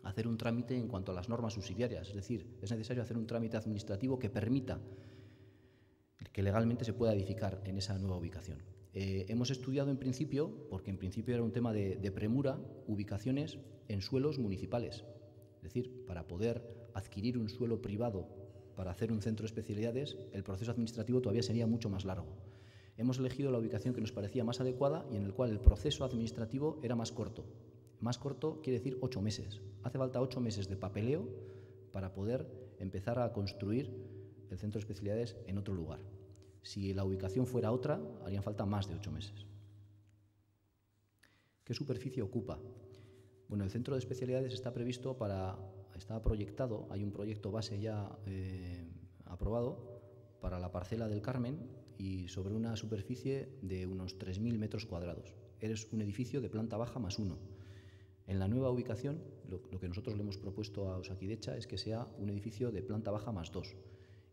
hacer un trámite en cuanto a las normas subsidiarias. Es decir, es necesario hacer un trámite administrativo que permita que legalmente se pueda edificar en esa nueva ubicación. Hemos estudiado en principio, porque en principio era un tema de premura, ubicaciones en suelos municipales. Es decir, para poder adquirir un suelo privado para hacer un centro de especialidades, el proceso administrativo todavía sería mucho más largo. Hemos elegido la ubicación que nos parecía más adecuada y en el cual el proceso administrativo era más corto. Más corto quiere decir 8 meses. Hace falta 8 meses de papeleo para poder empezar a construir el centro de especialidades en otro lugar. Si la ubicación fuera otra, harían falta más de 8 meses. ¿Qué superficie ocupa? Bueno, el centro de especialidades está proyectado, hay un proyecto base ya aprobado para la parcela del Carmen y sobre una superficie de unos 3.000 metros cuadrados. Es un edificio de planta baja más 1. En la nueva ubicación, lo que nosotros le hemos propuesto a Osakidecha es que sea un edificio de planta baja más 2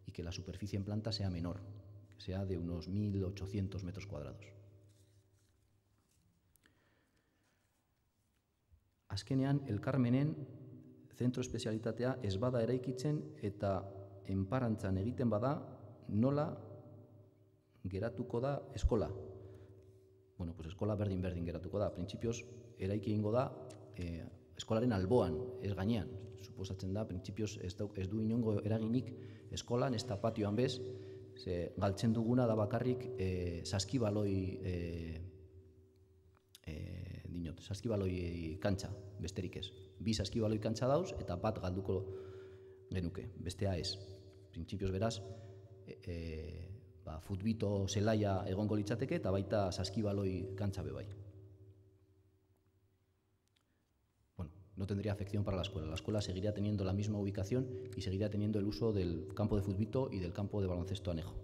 y que la superficie en planta sea menor, que sea de unos 1.800 metros cuadrados. Azkenean, el Carmenen zentro espezialitatea ez bada eraikitzen eta enparantzan egiten bada, nola geratuko da eskola? Bueno, pues eskola berdin geratuko da. Printzipioz, eraiki egingo da eskolaren alboan, ez gainean. Suposatzen da, printzipioz ez du inongo eraginik eskolan, ez da patioan bez, ze galtzen duguna da bakarrik saskibaloi kantxa, besterik ez. 2 saskibaloi kantxa dauz eta bat galduko genuke, bestea ez. Printzipioz beraz, futbito zelaia egongo litzateke eta baita saskibaloi kantxa be bai. Bueno, no tendría afección para la escuela. La escuela seguiría teniendo la misma ubicación y seguiría teniendo el uso del campo de futbito y del campo de baloncesto anejo.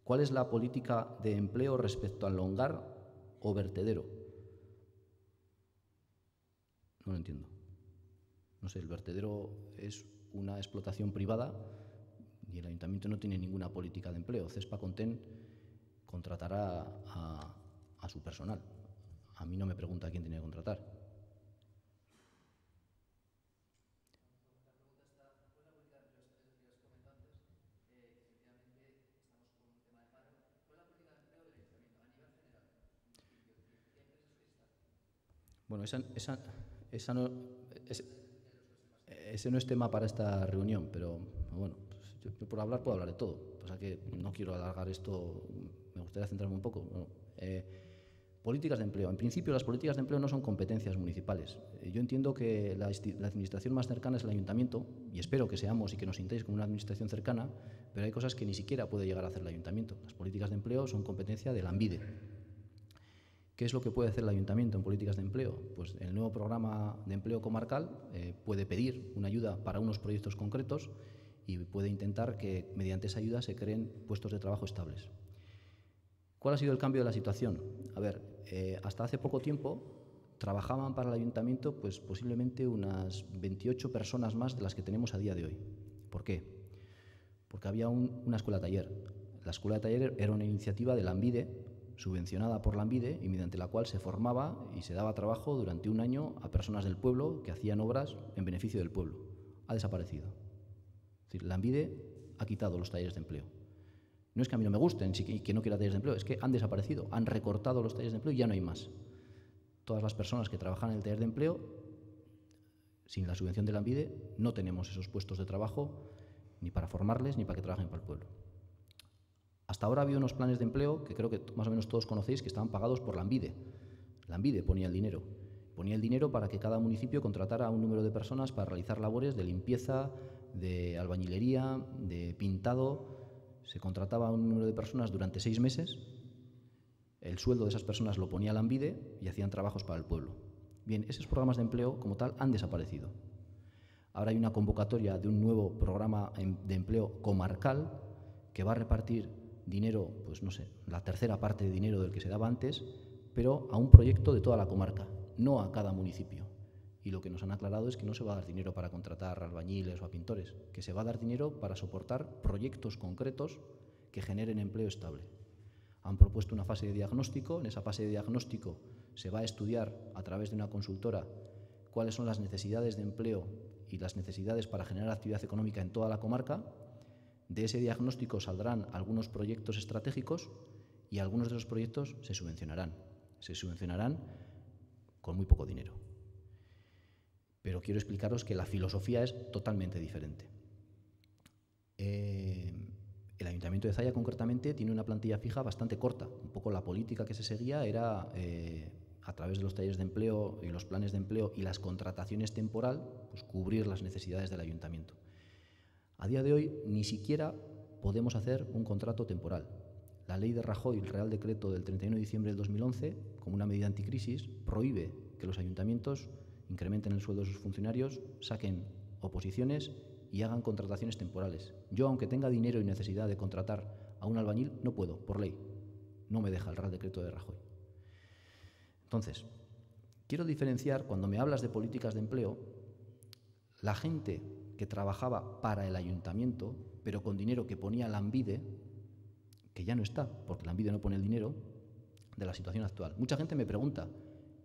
¿Cuál es la política de empleo respecto al longar o vertedero? No lo entiendo. No sé, el vertedero es una explotación privada y el ayuntamiento no tiene ninguna política de empleo. Cespa Contén contratará a su personal. A mí no me pregunta quién tiene que contratar. Bueno, ese no es tema para esta reunión, pero bueno, pues yo por hablar puedo hablar de todo. O sea que no quiero alargar esto, me gustaría centrarme un poco. Bueno, políticas de empleo. En principio, las políticas de empleo no son competencias municipales. Yo entiendo que la administración más cercana es el ayuntamiento, y espero que seamos y que nos sintáis como una administración cercana, pero hay cosas que ni siquiera puede llegar a hacer el ayuntamiento. Las políticas de empleo son competencia de Lanbide. ¿Qué es lo que puede hacer el ayuntamiento en políticas de empleo? Pues el nuevo programa de empleo comarcal puede pedir una ayuda para unos proyectos concretos y puede intentar que mediante esa ayuda se creen puestos de trabajo estables. ¿Cuál ha sido el cambio de la situación? A ver, hasta hace poco tiempo trabajaban para el ayuntamiento pues posiblemente unas 28 personas más de las que tenemos a día de hoy. ¿Por qué? Porque había una escuela taller. La escuela de taller era una iniciativa de Lanbide, subvencionada por Lanbide y mediante la cual se formaba y se daba trabajo durante un año a personas del pueblo que hacían obras en beneficio del pueblo. Ha desaparecido. Es decir, Lanbide ha quitado los talleres de empleo. No es que a mí no me gusten y que no quiera talleres de empleo, es que han desaparecido, han recortado los talleres de empleo y ya no hay más. Todas las personas que trabajan en el taller de empleo, sin la subvención de Lanbide, no tenemos esos puestos de trabajo ni para formarles ni para que trabajen para el pueblo. Hasta ahora ha habido unos planes de empleo que creo que más o menos todos conocéis que estaban pagados por Lanbide. Lanbide ponía el dinero. Ponía el dinero para que cada municipio contratara a un número de personas para realizar labores de limpieza, de albañilería, de pintado. Se contrataba a un número de personas durante 6 meses. El sueldo de esas personas lo ponía Lanbide y hacían trabajos para el pueblo. Bien, esos programas de empleo como tal han desaparecido. Ahora hay una convocatoria de un nuevo programa de empleo comarcal que va a repartir dinero, pues no sé, la tercera parte de dinero del que se daba antes, pero a un proyecto de toda la comarca, no a cada municipio. Y lo que nos han aclarado es que no se va a dar dinero para contratar albañiles o a pintores, que se va a dar dinero para soportar proyectos concretos que generen empleo estable. Han propuesto una fase de diagnóstico. En esa fase de diagnóstico se va a estudiar a través de una consultora cuáles son las necesidades de empleo y las necesidades para generar actividad económica en toda la comarca. De ese diagnóstico saldrán algunos proyectos estratégicos y algunos de esos proyectos se subvencionarán. Se subvencionarán con muy poco dinero. Pero quiero explicaros que la filosofía es totalmente diferente. El Ayuntamiento de Zalla, concretamente, tiene una plantilla fija bastante corta. Un poco la política que se seguía era, a través de los talleres de empleo y los planes de empleo y las contrataciones temporal, pues cubrir las necesidades del Ayuntamiento. A día de hoy ni siquiera podemos hacer un contrato temporal. La ley de Rajoy, el Real Decreto del 31 de diciembre del 2011, como una medida anticrisis, prohíbe que los ayuntamientos incrementen el sueldo de sus funcionarios, saquen oposiciones y hagan contrataciones temporales. Yo, aunque tenga dinero y necesidad de contratar a un albañil, no puedo, por ley. No me deja el Real Decreto de Rajoy. Entonces, quiero diferenciar, cuando me hablas de políticas de empleo, la gente que trabajaba para el ayuntamiento, pero con dinero que ponía Lanbide, que ya no está, porque Lanbide no pone el dinero, de la situación actual. Mucha gente me pregunta,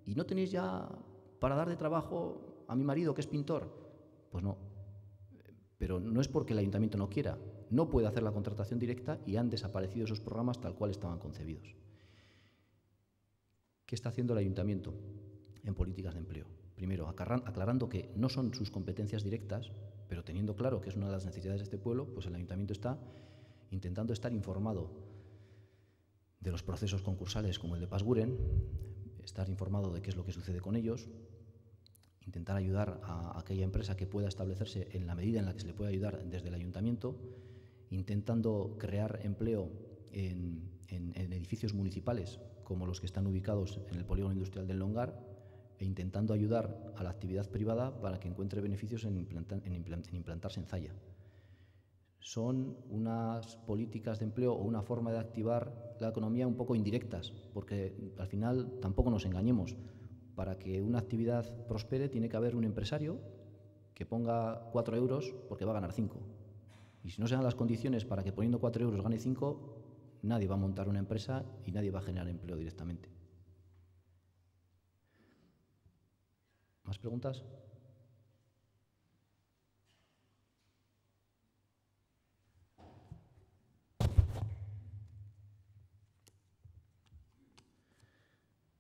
¿y no tenéis ya para dar de trabajo a mi marido, que es pintor? Pues no, pero no es porque el ayuntamiento no quiera, no puede hacer la contratación directa y han desaparecido esos programas tal cual estaban concebidos. ¿Qué está haciendo el ayuntamiento en políticas de empleo? Primero, aclarando que no son sus competencias directas, pero teniendo claro que es una de las necesidades de este pueblo, pues el ayuntamiento está intentando estar informado de los procesos concursales como el de Pasguren, estar informado de qué es lo que sucede con ellos, intentar ayudar a aquella empresa que pueda establecerse en la medida en la que se le pueda ayudar desde el ayuntamiento, intentando crear empleo en edificios municipales, como los que están ubicados en el polígono industrial del Longar, e intentando ayudar a la actividad privada para que encuentre beneficios en implantarse en Zalla. Son unas políticas de empleo o una forma de activar la economía un poco indirectas, porque al final tampoco nos engañemos. Para que una actividad prospere tiene que haber un empresario que ponga 4 euros porque va a ganar 5. Y si no se dan las condiciones para que poniendo 4 euros gane 5, nadie va a montar una empresa y nadie va a generar empleo directamente. ¿Más preguntas?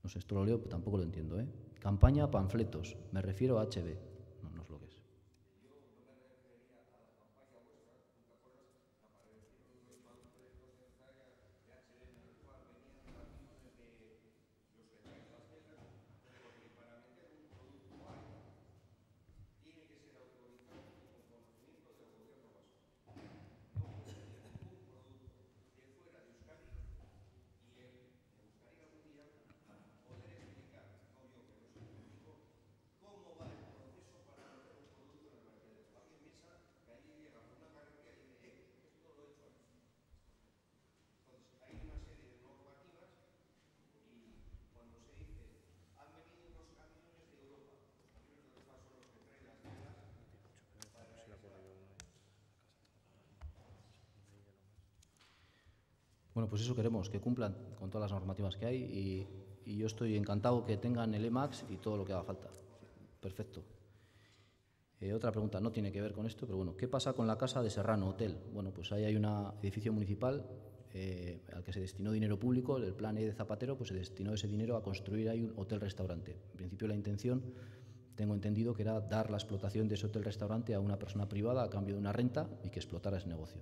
No sé, esto lo leo, pero tampoco lo entiendo, ¿eh? Campaña panfletos. Me refiero a HB. No, no es lo que es. Bueno, pues eso queremos, que cumplan con todas las normativas que hay y yo estoy encantado que tengan el EMAX y todo lo que haga falta. Perfecto. Otra pregunta, no tiene que ver con esto, pero bueno, ¿qué pasa con la Casa de Serrano Hotel? Bueno, pues ahí hay un edificio municipal al que se destinó dinero público, el plan E de Zapatero, pues se destinó ese dinero a construir ahí un hotel-restaurante. En principio la intención, tengo entendido, que era dar la explotación de ese hotel-restaurante a una persona privada a cambio de una renta y que explotara ese negocio.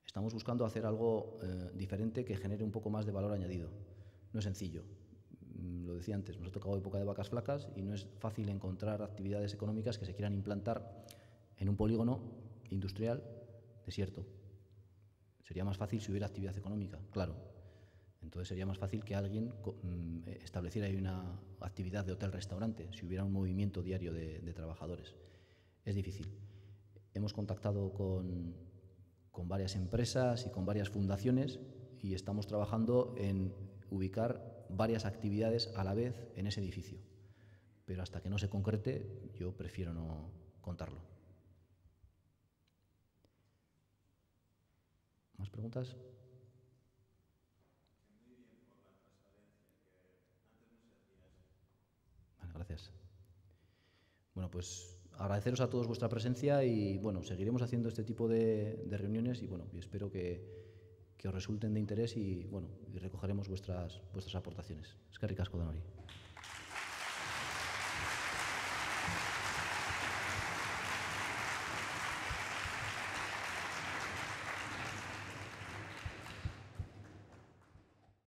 Estamos buscando hacer algo diferente que genere un poco más de valor añadido. No es sencillo. Lo decía antes, nos ha tocado época de vacas flacas y no es fácil encontrar actividades económicas que se quieran implantar en un polígono industrial desierto. Sería más fácil si hubiera actividad económica, claro. Entonces sería más fácil que alguien estableciera ahí una actividad de hotel-restaurante, si hubiera un movimiento diario de trabajadores. Es difícil. Hemos contactado con varias empresas y con varias fundaciones y estamos trabajando en ubicar varias actividades a la vez en ese edificio. Pero hasta que no se concrete, yo prefiero no contarlo. ¿Más preguntas? Vale, gracias. Bueno, pues agradeceros a todos vuestra presencia y bueno, seguiremos haciendo este tipo de reuniones y bueno, y espero que os resulten de interés y bueno, y recogeremos vuestras aportaciones. Eskerrik asko denoi.